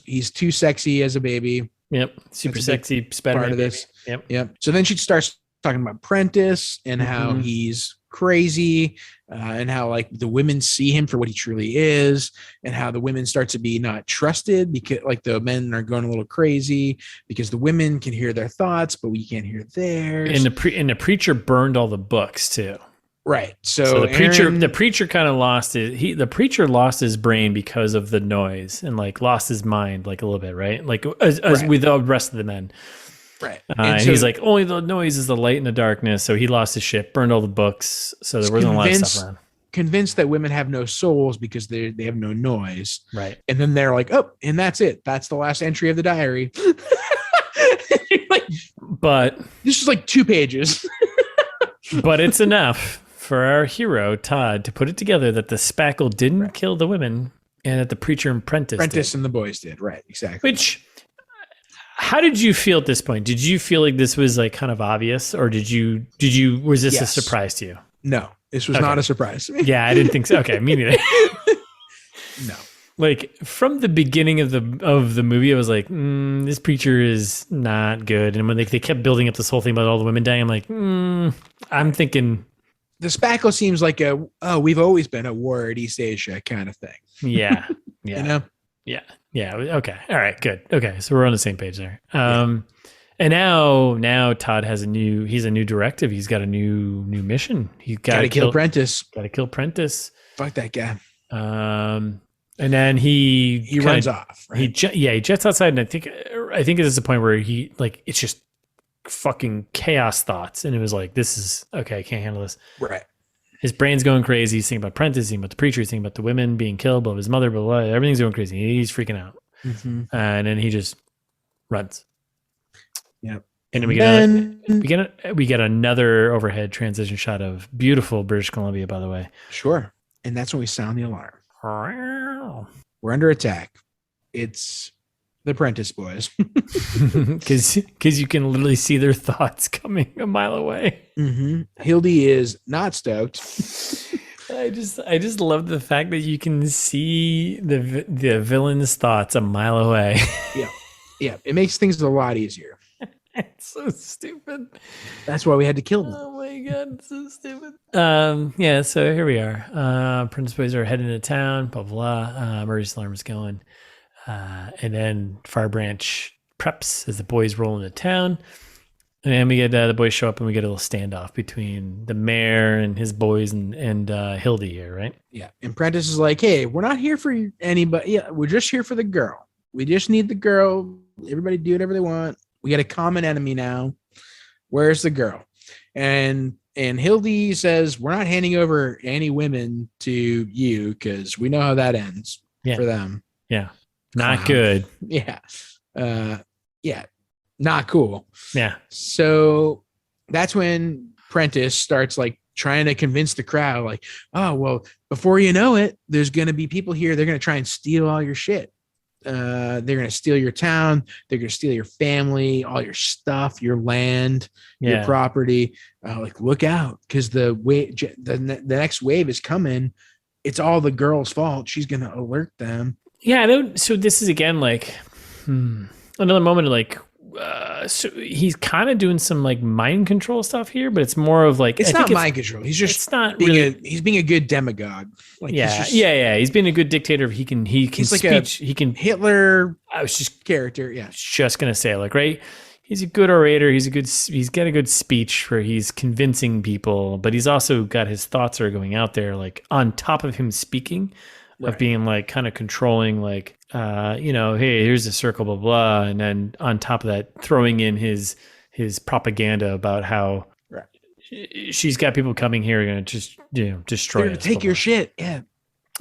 He's too sexy as a baby. Yep. Super sexy. Part of this. Yep. So then she starts talking about Prentice and how he's crazy, and how like the women see him for what he truly is, and how the women start to be not trusted because like the men are going a little crazy because the women can hear their thoughts, but we can't hear theirs. And the preacher burned all the books too. Right. So the preacher kind of lost lost his brain because of the noise and like lost his mind like a little bit, right? Like as with the rest of the men. Right. And he's like, only the noise is the light in the darkness. So he lost his shit, burned all the books. So there wasn't a lot of stuff around. Convinced that women have no souls because they have no noise. Right. And then they're like, oh, and that's it. That's the last entry of the diary. But this is like 2 pages. But it's enough for our hero, Todd, to put it together that the spackle didn't kill the women and that the preacher and Prentice and the boys did. Right. Exactly. Which... How did you feel at this point? Did you feel like this was like kind of obvious, or was this a surprise to you? No, this was not a surprise to me. Yeah, I didn't think so. Okay, me neither. No. Like from the beginning of the movie, I was like, this preacher is not good. And when they kept building up this whole thing about all the women dying, I'm like, I'm thinking the spackle seems like we've always been a war at East Asia kind of thing. Yeah. You know? Yeah. Okay. All right. Good. Okay. So we're on the same page there. And now Todd has a new directive. He's got a new mission. He's got to kill Prentice. Got to kill Prentice. Fuck that guy. And then he runs off. Right? He jets outside, and I think it's the point where he like it's just fucking chaos thoughts, and it was like, this is okay, I can't handle this. Right. His brain's going crazy. He's thinking about Prentice, thinking about the preacher, he's thinking about the women being killed, blah, his mother, blah, blah, blah. Everything's going crazy. He's freaking out. Mm-hmm. And then he just runs. Yep. And then we get another overhead transition shot of beautiful British Columbia, by the way. Sure. And that's when we sound the alarm. We're under attack. It's the Prentice boys. Because you can literally see their thoughts coming a mile away. Mm-hmm. Hildy is not stoked. I just love the fact that you can see the villain's thoughts a mile away. Yeah. It makes things a lot easier. It's so stupid. That's why we had to kill them. Oh my god, it's so stupid. Yeah, so here we are. Prentice boys are heading to town, blah blah. Emergency alarm is going. And then Farbranch preps as the boys roll into town. And then we get the boys show up, and we get a little standoff between the mayor and his boys and Hildy here, right? Yeah. And Prentice is like, hey, we're not here for anybody. Yeah, we're just here for the girl. We just need the girl. Everybody do whatever they want. We got a common enemy now. Where's the girl? And Hildy says, we're not handing over any women to you because we know how that ends for them. Yeah. Not good. Yeah. Not cool. Yeah. So that's when Prentice starts like trying to convince the crowd, like, oh, well, before you know it, there's going to be people here. They're going to try and steal all your shit. They're going to steal your town. They're going to steal your family, all your stuff, your land, your property. Like, look out, because the next wave is coming. It's all the girl's fault. She's going to alert them. Yeah, I don't. So this is again like another moment of like. So he's kind of doing some like mind control stuff here, but it's more of like it's not mind control. He's just it's not being really, he's being a good demagogue. Like he's being a good dictator. He can he's speech. Like he can Hitler. I was just character. Yeah, just gonna say like right. He's a good orator. He's got a good speech where he's convincing people, but he's also got his thoughts are going out there like on top of him speaking. Of being like kind of controlling, like, hey, here's a circle, blah, blah. And then on top of that, throwing in his propaganda about how she's got people coming here going to just, destroy They're gonna take your shit. Yeah.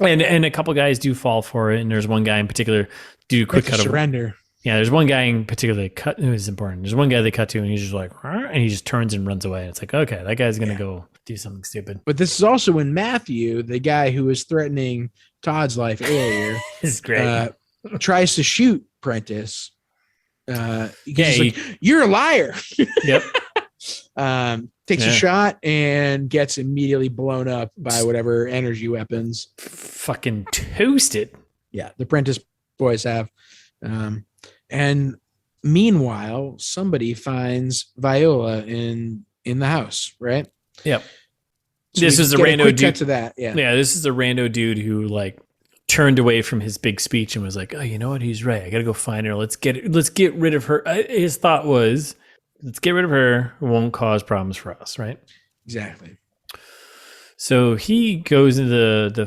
And a couple guys do fall for it. And there's one guy in particular, do a quick cut surrender. Yeah. There's one guy in particular that cut. It was important. There's one guy they cut to, and he's just like, and he just turns and runs away. It's like, okay, that guy's going to go do something stupid. But this is also when Matthew, the guy who was threatening Todd's life earlier, is great. Tries to shoot Prentice. Like, you're a liar. Yep. Takes a shot and gets immediately blown up by whatever energy weapons. Fucking toasted. Yeah, the Prentice boys have. And meanwhile, somebody finds Viola in the house, right? Yep. So this is a rando dude. To that, yeah. This is a rando dude who like turned away from his big speech and was like, "Oh, you know what? He's right. I got to go find her. Let's get rid of her." His thought was, "Let's get rid of her. It won't cause problems for us." Right? Exactly. So he goes into the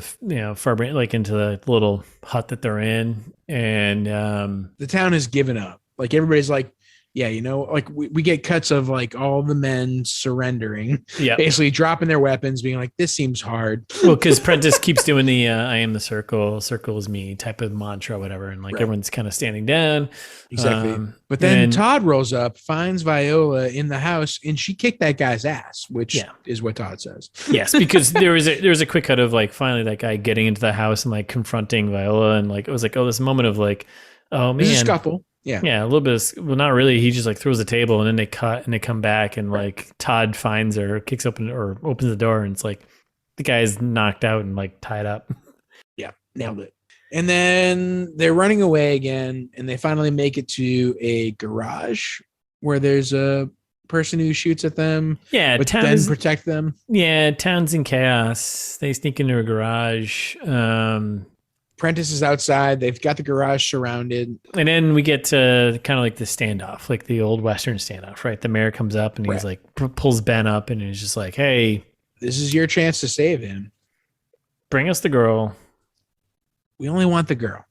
Farbranch, like into the little hut that they're in, and the town has given up. Like everybody's like, yeah, like we get cuts of like all the men surrendering, basically dropping their weapons, being like, this seems hard. Well, because Prentice keeps doing the I am the circle is me type of mantra, whatever. And like everyone's kind of standing down. Exactly. But then Todd rolls up, finds Viola in the house, and she kicked that guy's ass, which is what Todd says. Yes, because there was a quick cut of like finally that guy getting into the house and like confronting Viola. And like it was like, oh, this moment of like, oh, man. There's a scuffle. Yeah, a little bit well, not really. He just like throws the table and then they cut and they come back and like Todd finds her, kicks open or opens the door, and it's like the guy's knocked out and like tied up. Yeah, nailed it. And then they're running away again, and they finally make it to a garage where there's a person who shoots at them. Yeah, but then protect them. Yeah, town's in chaos. They sneak into a garage. Prentice is outside. They've got the garage surrounded. And then we get to kind of like the standoff, like the old Western standoff, right? The mayor comes up and he's like, pulls Ben up and he's just like, hey, this is your chance to save him. Bring us the girl. We only want the girl.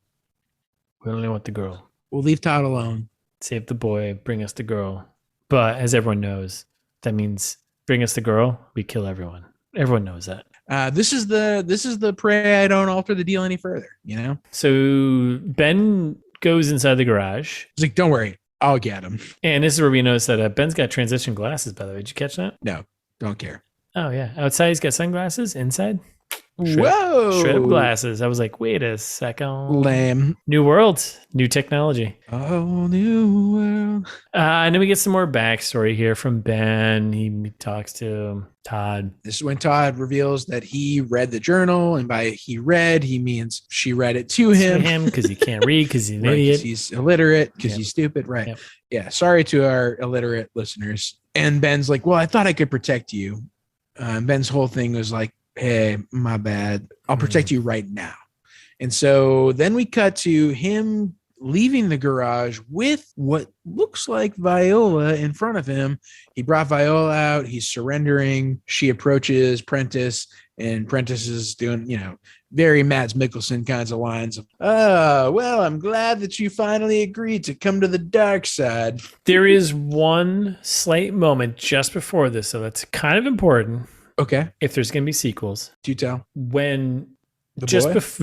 We only want the girl. We'll leave Todd alone. Save the boy, bring us the girl. But as everyone knows, that means bring us the girl, we kill everyone. Everyone knows that. This is the pray I don't alter the deal any further, you know? So Ben goes inside the garage. He's like, don't worry, I'll get him. And this is where we notice that Ben's got transition glasses, by the way. Did you catch that? No, don't care. Oh, yeah. Outside, he's got sunglasses. Inside, whoa, straight up glasses. I was like, wait a second. Lame. New world, new technology. Oh, new world. And then we get some more backstory here from Ben. He talks to Todd. This is when Todd reveals that he read the journal, and by he read, he means she read it to him. Because he can't read, because he's an right, idiot. He's illiterate, because he's stupid. Right. Yep. Yeah. Sorry to our illiterate listeners. And Ben's like, well, I thought I could protect you. Ben's whole thing was like, hey, my bad. I'll protect you right now. And so then we cut to him leaving the garage with what looks like Viola in front of him. He brought Viola out. He's surrendering. She approaches Prentiss, and Prentiss is doing, very Mads Mikkelsen kinds of lines of, oh, well, I'm glad that you finally agreed to come to the dark side. There is one slight moment just before this, so that's kind of important. Okay. If there's going to be sequels. Do tell. When The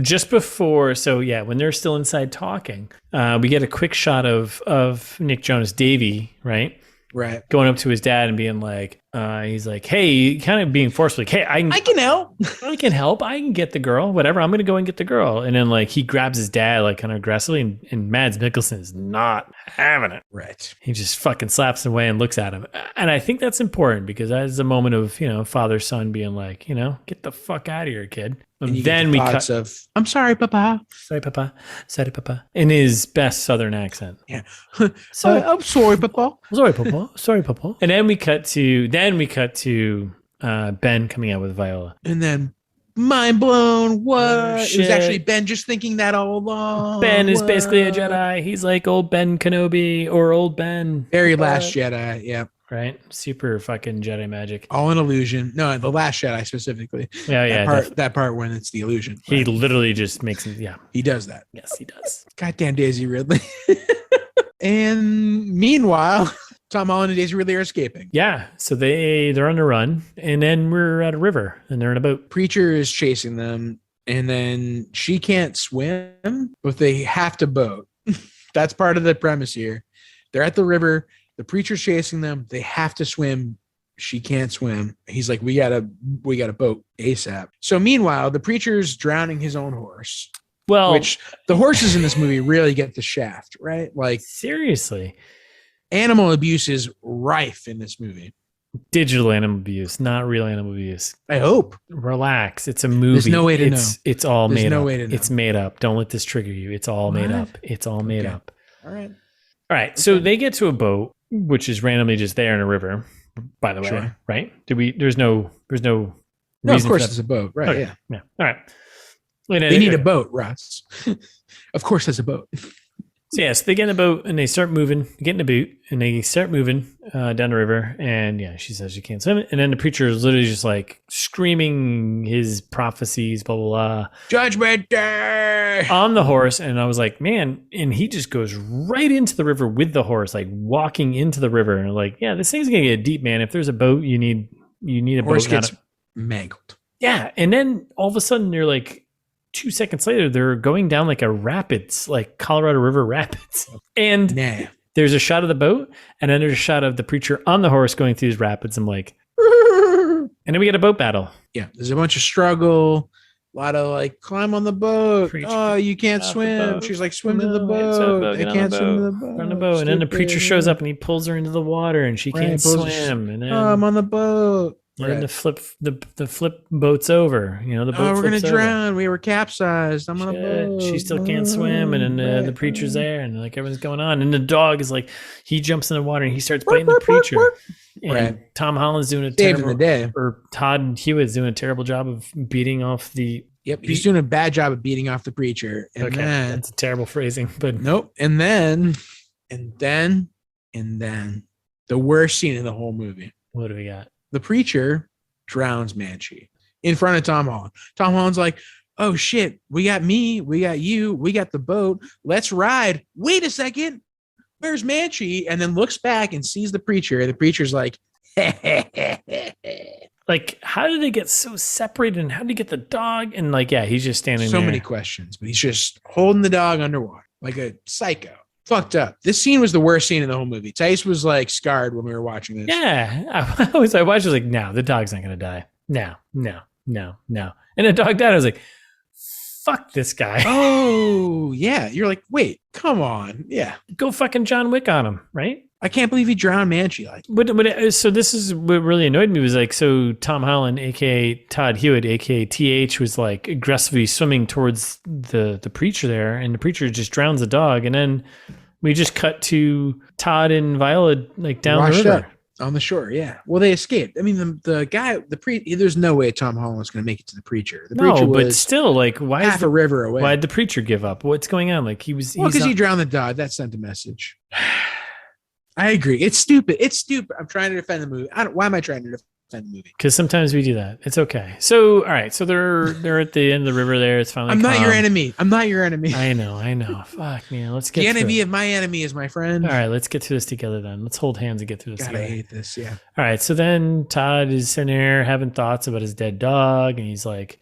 just before, so yeah, when they're still inside talking, we get a quick shot of Nick Jonas, Davey, right? Right. Going up to his dad and being like, he's like, hey, kind of being forceful, like, hey, I can help. I can help. I can get the girl, whatever. I'm going to go and get the girl. And then like he grabs his dad like kind of aggressively, and Mads Mikkelsen is not having it. Right. He just fucking slaps him away and looks at him. And I think that's important because that is a moment of, father, son being like, get the fuck out of here, kid. And then we cut of, I'm sorry, Papa. Sorry, Papa. Sorry, Papa. In his best Southern accent. Yeah. So I'm sorry, Papa. Sorry, Papa. Sorry, Papa. And then we cut to Ben coming out with Viola. And then mind blown. What? Oh, it was actually Ben just thinking that all along. Ben is basically a Jedi. He's like old Ben Kenobi or old Ben. Very Last Jedi. Yeah. Right? Super fucking Jedi magic. All an illusion. No, the Last Jedi specifically. Yeah, that part when it's the illusion. He literally just makes it. Yeah. He does that. Yes, he does. Goddamn Daisy Ridley. And meanwhile, Tom Holland and Daisy Ridley are escaping. Yeah. So they're on the run, and then we're at a river and they're in a boat. Preacher is chasing them, and then she can't swim, but they have to boat. That's part of the premise here. They're at the river. The preacher's chasing them. They have to swim. She can't swim. He's like, we got a boat ASAP. So meanwhile, the preacher's drowning his own horse. Well, which the horses in this movie really get the shaft, right? Like, seriously, animal abuse is rife in this movie. Digital animal abuse, not real animal abuse. I hope. Relax. It's a movie. There's no way to know. It's all There's made no up. way to know. It's made up. Don't let this trigger you. It's all made up. It's all made up. All right. All right. So they get to a boat, which is randomly just there in a river, by the way, Sure. right? There's no No, of reason course for that. it's a boat. Right. Okay. Yeah. All right. They need a boat, Russ. Of course there's a boat. So yeah, so they get in a boat and they start moving, get in a boot, and they start moving down the river. And yeah, she says she can't swim. And then the preacher is literally just like screaming his prophecies, blah, blah, blah. Judgment Day! On the horse. And I was like, man, and he just goes right into the river with the horse, like walking into the river. And like, yeah, this thing's going to get deep, man. If there's a boat, you need a Horse boat. gets mangled. Yeah. And then all of a sudden you're like, 2 seconds later, they're going down like a rapids, like Colorado River rapids. And there's a shot of the boat, and then there's a shot of the preacher on the horse going through these rapids. I'm like, and then we get a boat battle. Yeah, there's a bunch of struggle, a lot of like, climb on the boat. Preacher, oh, you can't swim. She's like, swim to the boat. I can't swim to the boat. On the boat. And then the preacher shows up and he pulls her into the water, and she can't swim. And then I'm on the boat. And then the flip boat's over. The boat. We're gonna drown. We were capsized. I'm on a boat. She still can't swim, and then the preacher's there, and like everything's going on. And the dog is like, he jumps in the water and he starts biting the preacher. And Tom Holland's doing a terrible, or Todd Hewitt's doing a terrible job of beating off the. Yep, he's doing a bad job of beating off the preacher. And then, that's a terrible phrasing, but nope. And then, the worst scene in the whole movie. What do we got? The preacher drowns Manchi in front of Tom Holland. Tom Holland's like, oh shit, we got me, we got you, we got the boat. Let's ride. Wait a second. Where's Manchi? And then looks back and sees the preacher. And the preacher's like, like, how did they get so separated? And how did he get the dog? And like, yeah, he's just standing there. So many questions, but he's just holding the dog underwater like a psycho. Fucked up. This scene was the worst scene in the whole movie. Tice was like scarred when we were watching this. Yeah. I watched, I was like, no, the dog's not going to die. No. And the dog died. I was like, fuck this guy. Oh, yeah. You're like, wait, come on. Yeah. Go fucking John Wick on him, right? I can't believe he drowned Manchi. Like, so this is what really annoyed me was like, so Tom Holland, aka Todd Hewitt, aka TH, was like aggressively swimming towards the preacher there, and the preacher just drowns the dog, and then we just cut to Todd and Viola like down the river. Up on the shore. Yeah. Well, they escaped. I mean, the guy, there's no way Tom Holland's going to make it to the preacher. The preacher but still, like, why half a river away? Why did the preacher give up? What's going on? Like, because he drowned the dog. That sent a message. I agree. It's stupid. I'm trying to defend the movie. Why am I trying to defend the movie? Because sometimes we do that. It's okay. So, all right. So they're at the end of the river there. It's finally I'm not your enemy. I know. Fuck, man. Let's get the enemy of my enemy is my friend. All right. Let's get through this together then. Let's hold hands and get through this together. I hate this. Yeah. All right. So then Todd is sitting there having thoughts about his dead dog, and he's like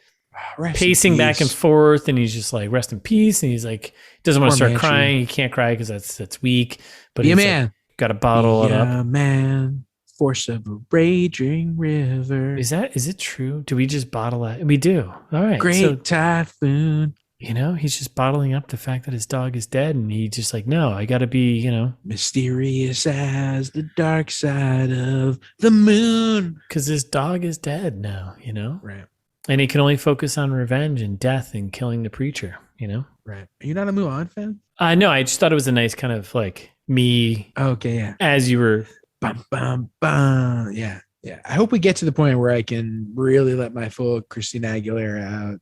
pacing back and forth, and he's just like, rest in peace. And he's like, doesn't want to start crying. He can't cry because that's weak. But yeah, man. Like, got a bottle it up. Man, force of a raging river. Is it true? Do we just bottle that? We do. All right. Great typhoon. He's just bottling up the fact that his dog is dead, and he just like, no, I got to be, mysterious as the dark side of the moon. Because his dog is dead now, Right. And he can only focus on revenge and death and killing the preacher, Right. Are you not a Mulan fan? No, I just thought it was a nice kind of like me. Okay, yeah. As you were. Bum, bum, bum. Yeah, yeah. I hope we get to the point where I can really let my full Christina Aguilera out.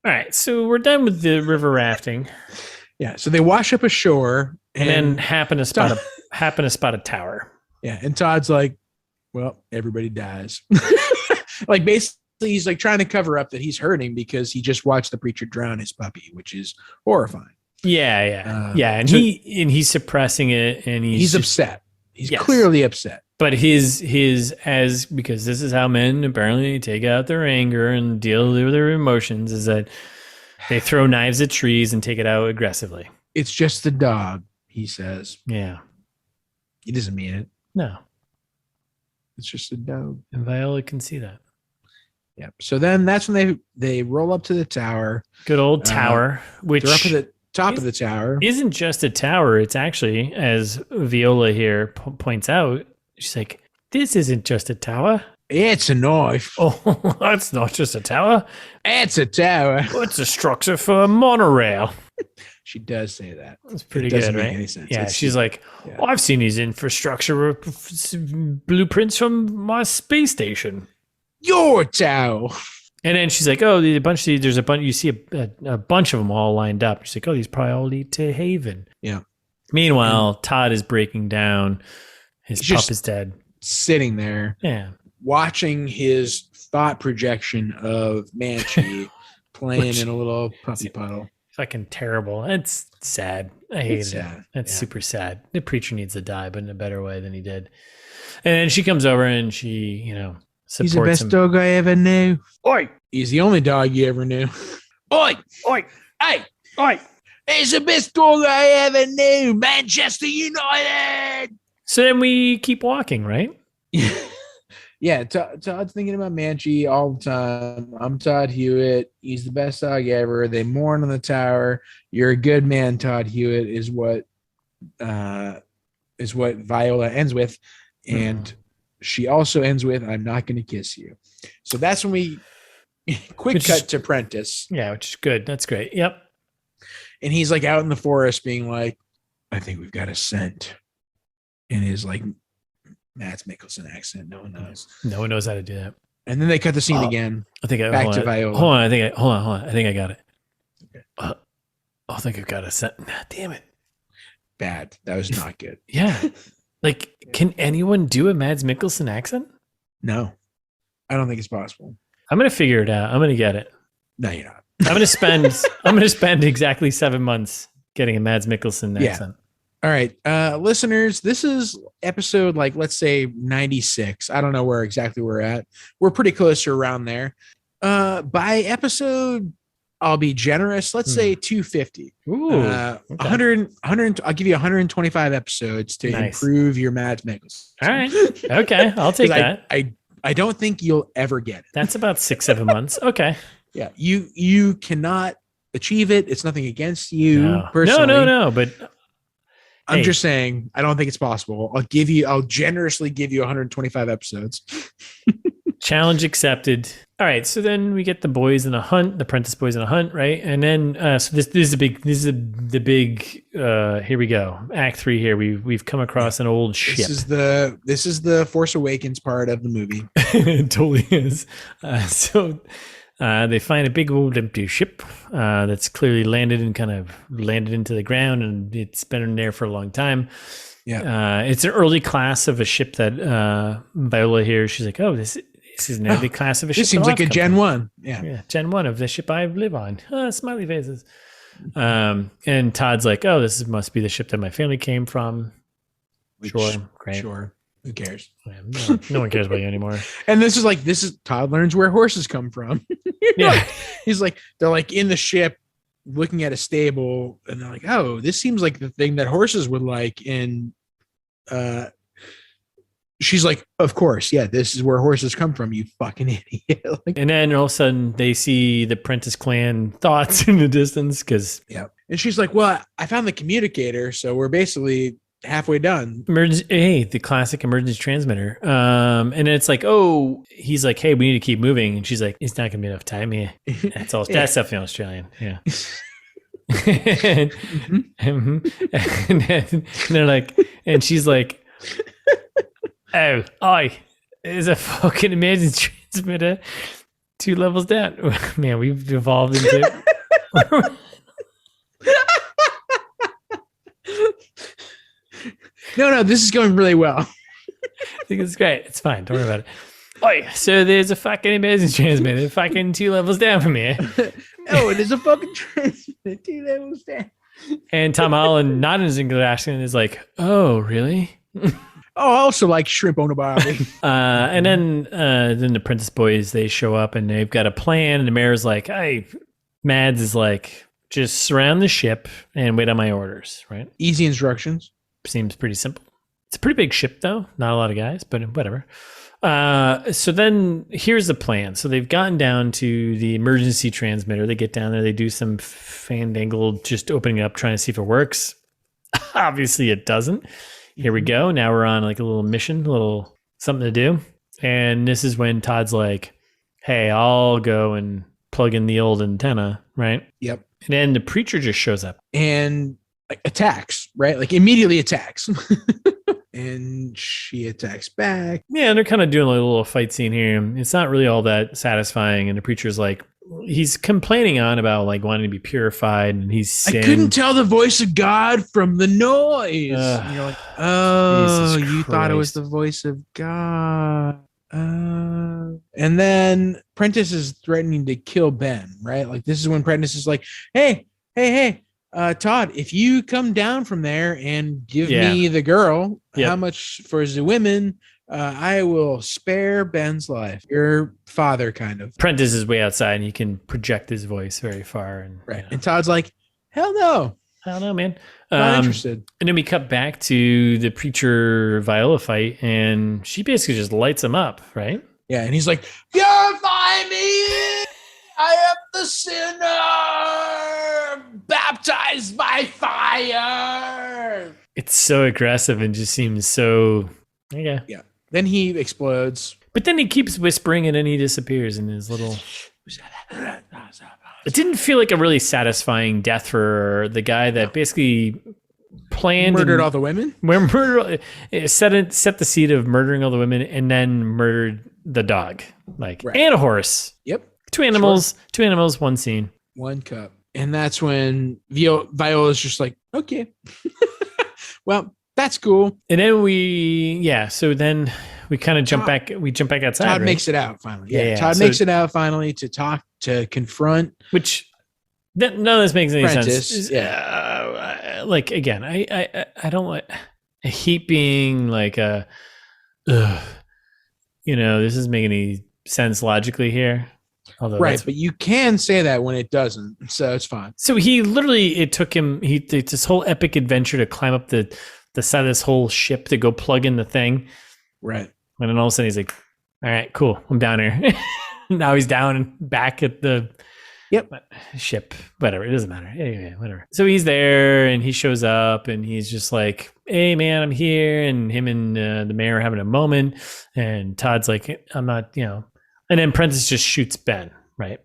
All right, so we're done with the river rafting. Yeah, so they wash up ashore and then happen to spot a tower. Yeah, and Todd's like, well, everybody dies. Like basically he's like trying to cover up that he's hurting because he just watched the preacher drown his puppy, which is horrifying. Yeah. And he's suppressing it, and he's upset. He's clearly upset. But because this is how men apparently take out their anger and deal with their emotions, is that they throw knives at trees and take it out aggressively. It's just the dog, he says. Yeah. He doesn't mean it. No. It's just a dog. And Viola can see that. Yeah. So then that's when they roll up to the tower. Good old tower, which they're up at the top of the tower. Isn't just a tower. It's actually, as Viola here points out, she's like, this isn't just a tower. It's a knife. Oh, that's not just a tower. It's a tower. It's a structure for a monorail. She does say that. That's pretty good, right? Any sense. Yeah, she's like, I've seen these infrastructure blueprints from my space station. Your tower. And then she's like, oh, there's a bunch, you see a bunch of them all lined up. She's like, oh, these probably all lead to Haven. Yeah. Meanwhile, Todd is breaking down. His pup is dead. Sitting there. Yeah. Watching his thought projection of Manchi playing in a little puppy puddle. Fucking terrible. It's sad. I hate it. That's super sad. The preacher needs to die, but in a better way than he did. And then she comes over and she, supports him. He's the best dog I ever knew. Oi! He's the only dog you ever knew. Oi! Oi! Hey! Oi! He's the best dog I ever knew. Manchester United! So then we keep walking, right? Yeah, Todd's thinking about Manchi all the time. I'm Todd Hewitt. He's the best dog ever. They mourn on the tower. You're a good man, Todd Hewitt, is what Viola ends with. And she also ends with, I'm not going to kiss you. So that's when we cut to Prentice. Yeah, which is good. That's great. Yep. And he's like out in the forest being like, I think we've got a scent. In his like Mads Mikkelsen accent. No one knows. No one knows how to do that. And then they cut the scene again. I think back to Viola. Hold on. I think I got it. Okay. I think I've got a scent. Damn it. Bad. That was not good. Yeah. Like, can anyone do a Mads Mikkelsen accent? No. I don't think it's possible. I'm going to figure it out. I'm going to get it. No, you're not. I'm gonna spend exactly 7 months getting a Mads Mikkelsen accent. All right, listeners, this is episode let's say 96. I don't know where exactly we're at. We're pretty close to around there. By episode, I'll be generous. Let's say 250. Ooh, okay. 100. I'll give you 125 episodes to improve your Mads Mikkelsen. All right. Okay, I'll take that. I don't think you'll ever get it. That's about 6-7 months. Okay. Yeah, you cannot achieve it. It's nothing against you personally. No. But I'm just saying, I don't think it's possible. I'll generously give you 125 episodes. Challenge accepted. All right, so then we get the boys in a hunt, the Prentice boys in a hunt, right? And then so this is the big here we go. Act 3 here. We've come across an old ship. This is the Force Awakens part of the movie. It totally is. So they find a big old empty ship that's clearly landed into the ground, and it's been in there for a long time. Yeah, it's an early class of a ship that Viola here. She's like, oh, this is an early class of a ship. This seems like a Gen 1. Yeah, Gen 1 of the ship I live on. Smiley faces. And Todd's like, oh, this must be the ship that my family came from. Sure, great. Sure. Who cares? No one cares about you anymore. And this is Todd learns where horses come from. He's like, they're like in the ship looking at a stable, and they're like, oh, this seems like the thing that horses would like. And she's like, of course, yeah, this is where horses come from, you fucking idiot. And then all of a sudden they see the Prentice clan thoughts in the distance and she's like, well, I found the communicator, so we're basically halfway done. The classic emergency transmitter. And then it's like, oh, he's like, hey, we need to keep moving. And she's like, it's not gonna be enough time. Yeah, that's all. That's definitely Australian. Yeah. And they're like, and she's like, oh, there's a fucking emergency transmitter 2 levels down. Man, we've evolved into. No, this is going really well. I think it's great. It's fine. Don't worry about it. So there's a fucking emergency transmitter fucking 2 levels down from here. Oh, there's a fucking transmitter 2 levels down. And Tom Holland, not in his English accent, is like, oh, really? Oh, I also like shrimp on a barbie. And then the Prentice boys, they show up and they've got a plan. And the mayor's like, hey, Mads is like, just surround the ship and wait on my orders, right? Easy instructions. Seems pretty simple. It's a pretty big ship, though. Not a lot of guys, but whatever. So then here's the plan. So they've gotten down to the emergency transmitter. They get down there. They do some fandangled, just opening it up, trying to see if it works. Obviously, it doesn't. Here we go. Now we're on like a little mission, a little something to do. And this is when Todd's like, hey, I'll go and plug in the old antenna, right? Yep. And then the preacher just shows up. And attacks, right? Like immediately attacks. And she attacks back. Yeah, and they're kind of doing like a little fight scene here. It's not really all that satisfying. And the preacher's like, he's complaining on about like wanting to be purified. And he's saying, I couldn't tell the voice of God from the noise. And you're like, oh, you thought it was the voice of God. And then Prentice is threatening to kill Ben, right? Like this is when Prentice is like, hey, Todd, if you come down from there and give me the girl, how much for the women, I will spare Ben's life. Your father, kind of. Prentice is way outside and he can project his voice very far. And, right. And Todd's like, hell no. I don't know, man. Not interested. And then we cut back to the preacher Viola fight and she basically just lights him up, right? Yeah. And he's like, purify me. I am the sinner, baptized by fire. It's so aggressive and just seems so, yeah. Then he explodes. But then he keeps whispering and then he disappears in his little... It didn't feel like a really satisfying death for the guy that basically planned... Murdered all the women? Set the seed of murdering all the women and then murdered the dog. And a horse. Yep. 2 animals, 2 animals, 1 scene. 1 cup. And that's when Viola's just like, okay. Well, that's cool. And then so then we kind of jump back. We jump back outside. Todd makes it out finally. Yeah. Todd makes it out finally to talk, to confront. Which None of this makes any Prentice, sense. yeah. Like again, I don't like. I hate being like this doesn't make any sense logically here. Although right, but you can say that when it doesn't, so it's fine. So it took him this whole epic adventure to climb up the side of this whole ship to go plug in the thing. Right. And then all of a sudden he's like, all right, cool, I'm down here. Now he's down and back at the ship, whatever, it doesn't matter. Anyway, whatever. So he's there and he shows up and he's just like, hey man, I'm here. And him and the mayor are having a moment, and Todd's like, I'm not, and then Prentice just shoots Ben, right?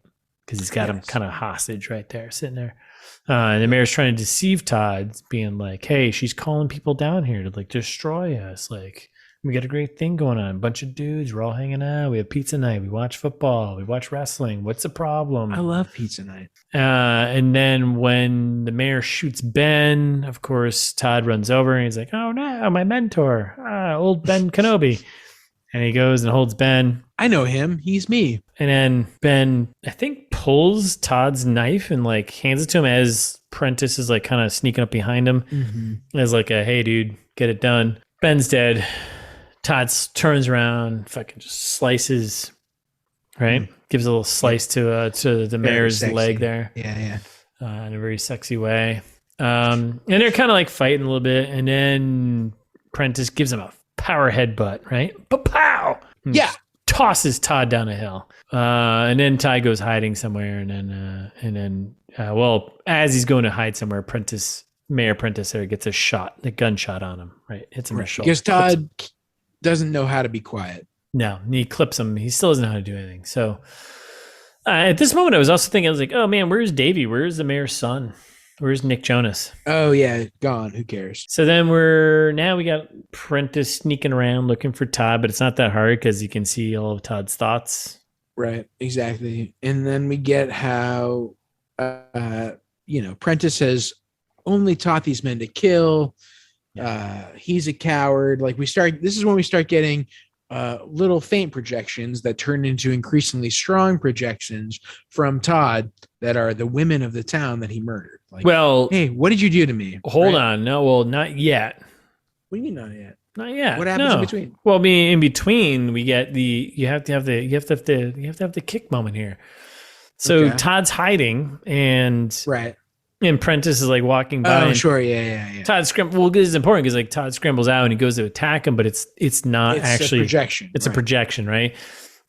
Because he's got him kind of hostage right there, sitting there. And the mayor's trying to deceive Todd, being like, hey, she's calling people down here to like destroy us. Like, we got a great thing going on. A bunch of dudes. We're all hanging out. We have pizza night. We watch football. We watch wrestling. What's the problem? I love pizza night. And then when the mayor shoots Ben, of course, Todd runs over and he's like, oh no, my mentor, old Ben Kenobi. And he goes and holds Ben. I know him. He's me. And then Ben, I think, pulls Todd's knife and like hands it to him as Prentice is like kind of sneaking up behind him. Mm-hmm. As like a, hey dude, get it done. Ben's dead. Todd turns around, fucking just slices, right? Mm. Gives a little slice to the mayor's leg there. Yeah. In a very sexy way. And they're kind of like fighting a little bit. And then Prentice gives him a power headbutt, right? Pow! Yeah. Tosses Todd down a hill. And then Todd goes hiding somewhere. And then, as he's going to hide somewhere, Mayor Prentice there gets a gunshot on him, right? Hits him in the shoulder. Because Todd doesn't know how to be quiet. No, he clips him. He still doesn't know how to do anything. So at this moment, I was also thinking, I was like, oh man, where's Davey? Where's the mayor's son? Where's Nick Jonas? Oh yeah, gone. Who cares? So then we got Prentice sneaking around looking for Todd, but it's not that hard because you can see all of Todd's thoughts. Right, exactly. And then we get how, Prentice has only taught these men to kill. He's a coward. Like this is when we start getting little faint projections that turn into increasingly strong projections from Todd that are the women of the town that he murdered. Like, well, hey, what did you do to me? Hold on. No, well, not yet. What do you mean not yet? Not yet. What happens in between? Well, I mean, in between we get you have to have the kick moment here. So Todd's hiding and right. And Prentice is like walking by. Oh, sure, yeah. Todd scrambles. Well, this is important because like Todd scrambles out and he goes to attack him, but it's not actually a projection. It's a projection, right?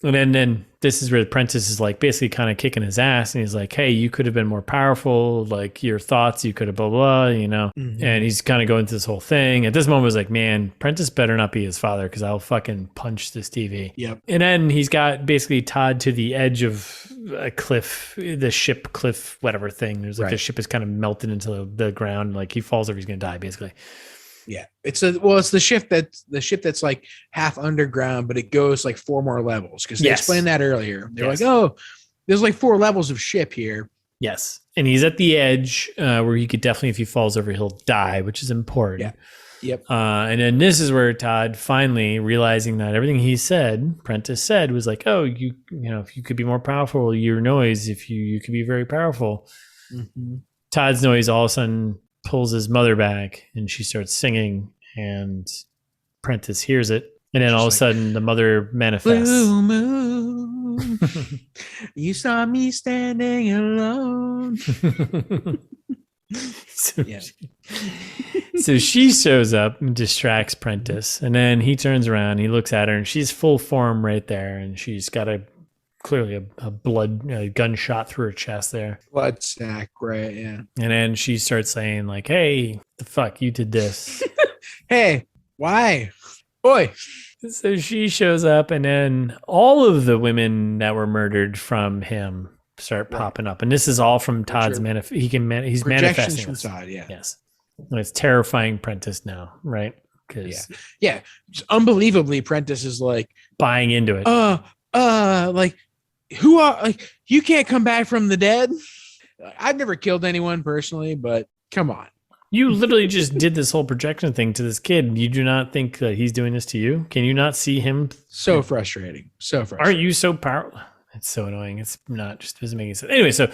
And then this is where Prentice is like basically kind of kicking his ass, and he's like, "Hey, you could have been more powerful. Like your thoughts, you could have blah blah, Mm-hmm. And he's kind of going through this whole thing. At this moment, I was like, "Man, Prentice better not be his father because I'll fucking punch this TV." Yep. And then he's got basically Todd to the edge of a cliff, the ship cliff, whatever thing. There's like the ship is kind of melted into the ground. Like he falls over, he's gonna die, basically. Yeah, it's the ship that's like half underground, but it goes like 4 more levels because they explained that earlier. They're like, oh, there's like 4 levels of ship here. Yes, and he's at the edge where he could definitely, if he falls over, he'll die, which is important. Yeah. Yep. And then this is where Todd finally realizing that everything he said, Prentice said, was like, oh, if you could be more powerful, your noise, if you could be very powerful. Mm-hmm. Todd's noise all of a sudden pulls his mother back and she starts singing and Prentice hears it. And then all of a sudden the mother manifests. Blue moon, you saw me standing alone. So she shows up and distracts Prentice. And then he turns around, he looks at her and she's full form right there. And she's got clearly a gunshot through her chest there. Blood sack, right? Yeah. And then she starts saying like, "Hey, the fuck, you did this." Hey, why? Boy. So she shows up and then all of the women that were murdered from him start popping up. And this is all from Todd's he's manifesting from Todd, yeah. Yes. And it's terrifying Prentice now, right? Because unbelievably Prentice is like buying into it. Like who are like you can't come back from the dead? I've never killed anyone personally, but come on. You literally just did this whole projection thing to this kid. You do not think that he's doing this to you? Can you not see him? So frustrating. So frustrating. Aren't you so powerful? It's so annoying. It's not just doesn't make any sense. Anyway, so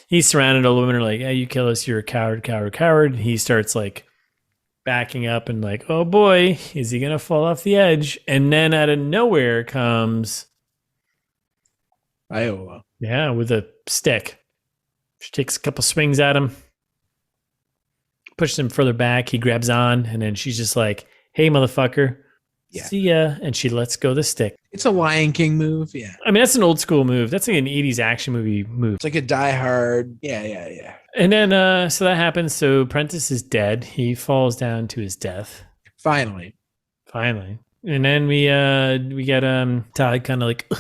he's surrounded. All the women are like, "Hey, you kill us! You're a coward, coward, coward." He starts like backing up and like, "Oh boy, is he gonna fall off the edge?" And then out of nowhere comes Viola. Yeah, with a stick. She takes a couple swings at him, pushes him further back. He grabs on, and then she's just like, "Hey, motherfucker, see ya," and she lets go the stick. It's a Lion King move. Yeah. I mean, that's an old school move. That's like an 80s action movie move. It's like a Die Hard. Yeah. And then, so that happens. So Prentiss is dead. He falls down to his death. Finally. And then we get Todd kind of like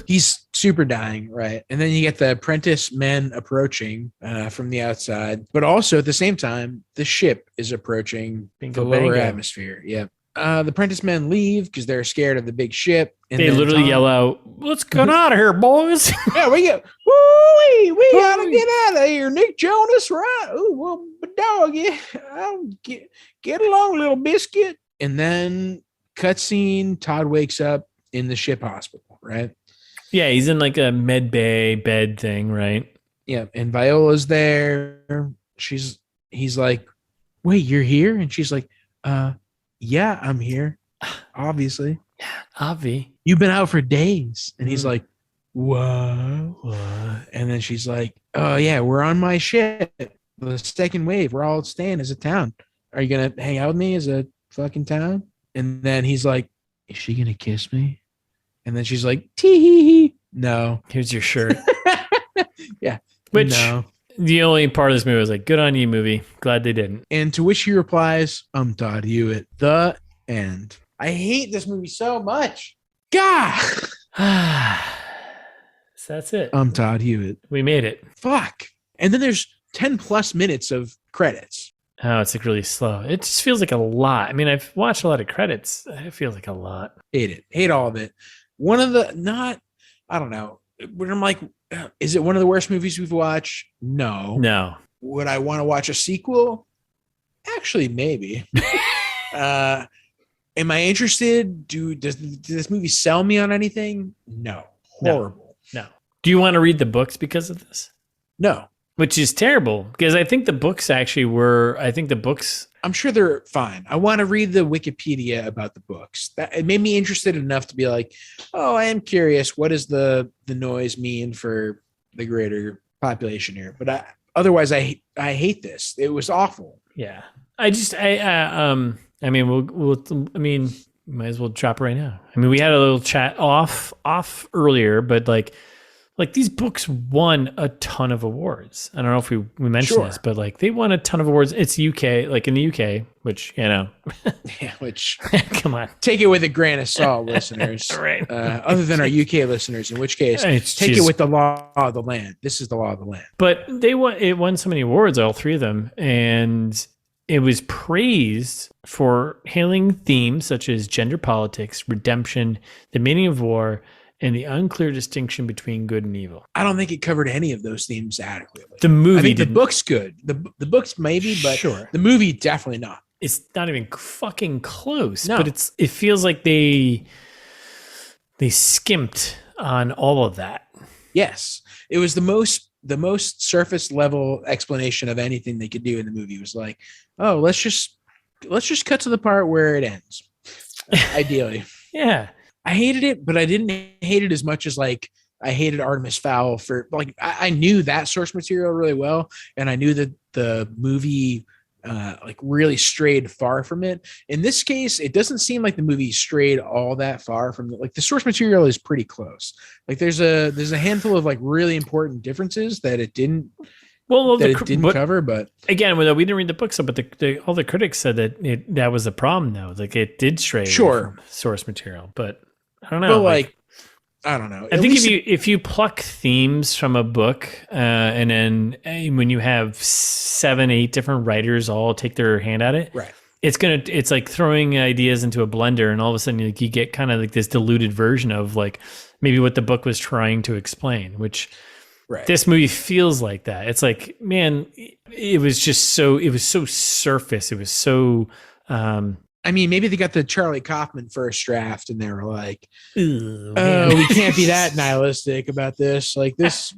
he's super dying, right? And then you get the apprentice men approaching from the outside, but also at the same time, the ship is approaching the lower atmosphere. Yeah. The apprentice men leave because they're scared of the big ship. And they literally yell out, "Let's get out of here, boys!" Yeah, we gotta get out of here. Nick Jonas, right? Oh, well, dog, yeah, I'll get along, little biscuit. And then cutscene, Todd wakes up in the ship hospital, right? Yeah, he's in like a med bay bed thing, right? Yeah, and Viola's there. He's like, "Wait, you're here?" And she's like, "Yeah, I'm here. Obviously." Yeah, Avi. "You've been out for days." And he's like, "What?" And then she's like, "Oh yeah, we're on my ship. The second wave. We're all staying as a town. Are you gonna hang out with me as a fucking town?" And then he's like, "Is she gonna kiss me?" And then she's like, "Tee hee hee. No. Here's your shirt." Yeah. Which no. The only part of this movie was like, "Good on you, movie. Glad they didn't." And to which he replies, Todd Hewitt. The end. I hate this movie so much. God. So that's it. Todd Hewitt. We made it. Fuck. And then there's 10 plus minutes of credits. Oh, it's like really slow. It just feels like a lot. I mean, I've watched a lot of credits. It feels like a lot. Hate it. Hate all of it. One of the, I don't know. When I'm like, is it one of the worst movies we've watched? No. Would I want to watch a sequel? Actually, maybe. Am I interested? Does this movie sell me on anything? No. Horrible. No. Do you want to read the books because of this? No. Which is terrible because I think the books actually were. I'm sure they're fine. I want to read the Wikipedia about the books. It made me interested enough to be like, oh, I am curious. What does the noise mean for the greater population here? But otherwise, I hate this. It was awful. Yeah. We might as well drop it right now. I mean, we had a little chat off earlier, but like these books won a ton of awards. I don't know if we mentioned this, but like they won a ton of awards. It's UK, like in the UK, which, yeah, come on. Take it with a grain of salt, listeners. Right. Other than our UK listeners, in which case, take it with the law of the land. This is the law of the land. But it won so many awards, all three of them. And it was praised for hailing themes such as gender politics, redemption, the meaning of war, and the unclear distinction between good and evil. I don't think it covered any of those themes adequately. The movie, I think the book's good. The book's maybe, but sure. The movie definitely not. It's not even fucking close. No. But it feels like they skimped on all of that. Yes, it was the most surface level explanation of anything they could do in the movie. It was like, oh, let's just cut to the part where it ends. Ideally, yeah. I hated it, but I didn't hate it as much as like I hated Artemis Fowl for like I knew that source material really well, and I knew that the movie like really strayed far from it. In this case, it doesn't seem like the movie strayed all that far from it. Like the source material is pretty close. Like there's a handful of like really important differences that it didn't. Cover, but again, we didn't read the book, so but all the critics said that was a problem though. Like it did stray from source material, but I don't know. But I don't know. I think if you pluck themes from a book, and then when you have 7-8 different writers all take their hand at it, right? It's like throwing ideas into a blender, and all of a sudden you get kind of like this diluted version of like maybe what the book was trying to explain, which. Right. This movie feels like that. It's like, man, it was so surface. It was so I mean, maybe they got the Charlie Kaufman first draft and they were like, Ooh, oh, we can't be that nihilistic about this. Like this.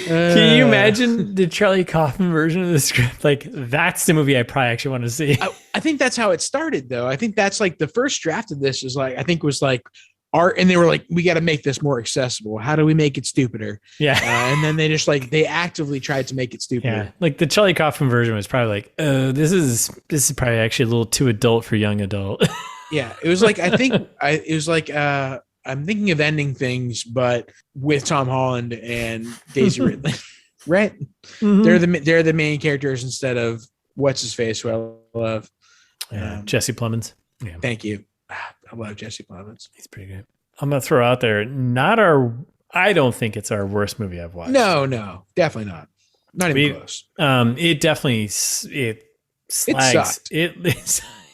Can you imagine the Charlie Kaufman version of the script? Like, that's the movie I probably actually want to see. I think that's how it started, though. I think that's like the first draft of this is like, I think was like art. And they were like, we got to make this more accessible. How do we make it stupider? Yeah. And then they just like, they actively tried to make it stupider. Yeah. Like the Charlie Kaufman version was probably like, this is probably actually a little too adult for young adult. Yeah. It was like, it was like, I'm thinking of Ending Things, but with Tom Holland and Daisy Ridley, right? Mm-hmm. They're the main characters instead of what's his face, who I love. Jesse Plemons. Yeah. Thank you. I love Jesse Plemons. He's pretty good. I'm gonna throw out there, I don't think it's our worst movie I've watched. No, definitely not. Not even close. It definitely it slags.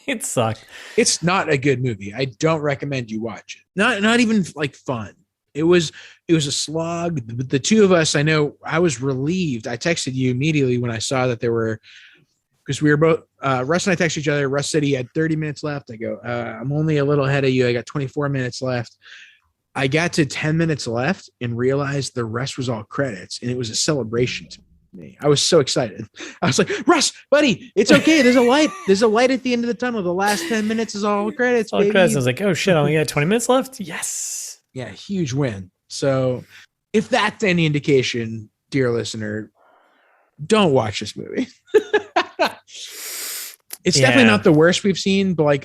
It sucked. It's not a good movie. I don't recommend you watch it. Not even like fun. It was a slog. The two of us, I know, I was relieved. I texted you immediately when I saw that there were, because we were both, Russ and I texted each other. Russ said he had 30 minutes left. I go, I'm only a little ahead of you. I got 24 minutes left. I got to 10 minutes left and realized the rest was all credits, and it was a celebration to me. I was so excited. I was like, Russ, buddy, it's okay. There's a light. There's a light at the end of the tunnel. The last 10 minutes is all credits. All credits. I was like, oh shit, I only got 20 minutes left. Yes. Yeah, huge win. So if that's any indication, dear listener, don't watch this movie. It's definitely not the worst we've seen, but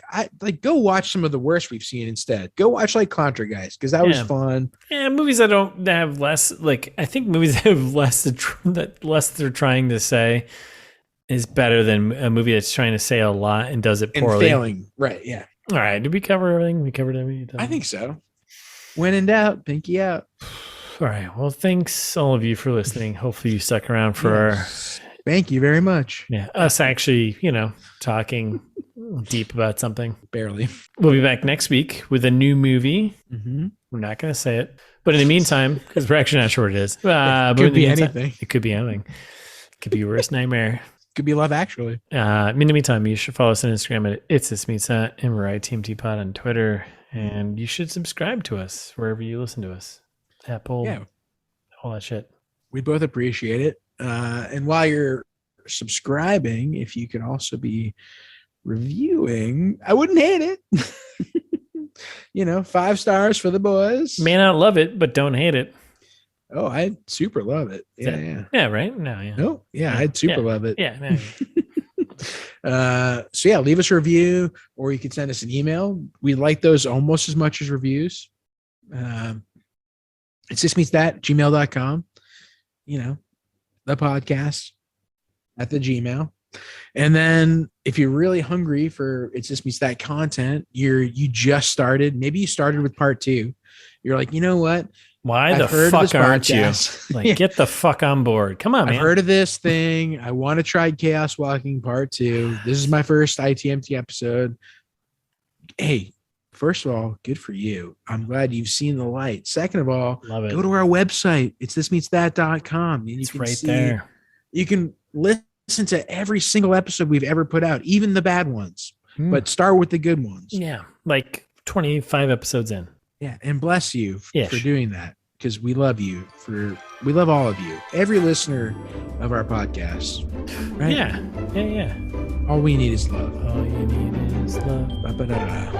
go watch some of the worst we've seen instead. Go watch like Contra Guys, because that was fun. Yeah, movies that don't have less, like, I think movies that have less they're trying to say is better than a movie that's trying to say a lot and does it poorly. And failing. Right, yeah. All right, did we cover everything? We covered everything? I think so. When in doubt, pinky out. All right, well, thanks all of you for listening. Hopefully you stuck around for our... Thank you very much. Yeah, us actually, talking deep about something. Barely. We'll be back next week with a new movie. Mm-hmm. We're not going to say it. But in the meantime, because we're actually not sure what it is. It could be anything. It could be anything. It could be your worst nightmare. Could be Love Actually. In the meantime, you should follow us on Instagram at It's This Meets That, and we're ITMT on Twitter. And you should subscribe to us wherever you listen to us. Apple, all that shit. We both appreciate it. And while you're subscribing, if you could also be reviewing, I wouldn't hate it. 5 stars for the boys. May not love it, but don't hate it. Oh, I super love it. Yeah. Yeah, right? No, yeah. No, yeah, I'd super love it. Yeah. So leave us a review, or you can send us an email. We like those almost as much as reviews. It's just meets that gmail.com. The podcast at the Gmail. And then if you're really hungry for It's Just Meets That content, you just started, maybe you started with part 2. You're like, you know what? Why the fuck aren't you? Like, get the fuck on board. Come on, man. I've heard of this thing. I want to try Chaos Walking part 2. This is my first ITMT episode. Hey, first of all, good for you. I'm glad you've seen the light. Second of all, go to our website. It's thismeetsthat.com. And it's right there. You can listen to every single episode we've ever put out, even the bad ones, but start with the good ones. Yeah. Like 25 episodes in. Yeah. And bless you for doing that, because we love you. We love all of you. Every listener of our podcast. Right? Yeah. All we need is love. All you need is love. Ba-ba-da-da.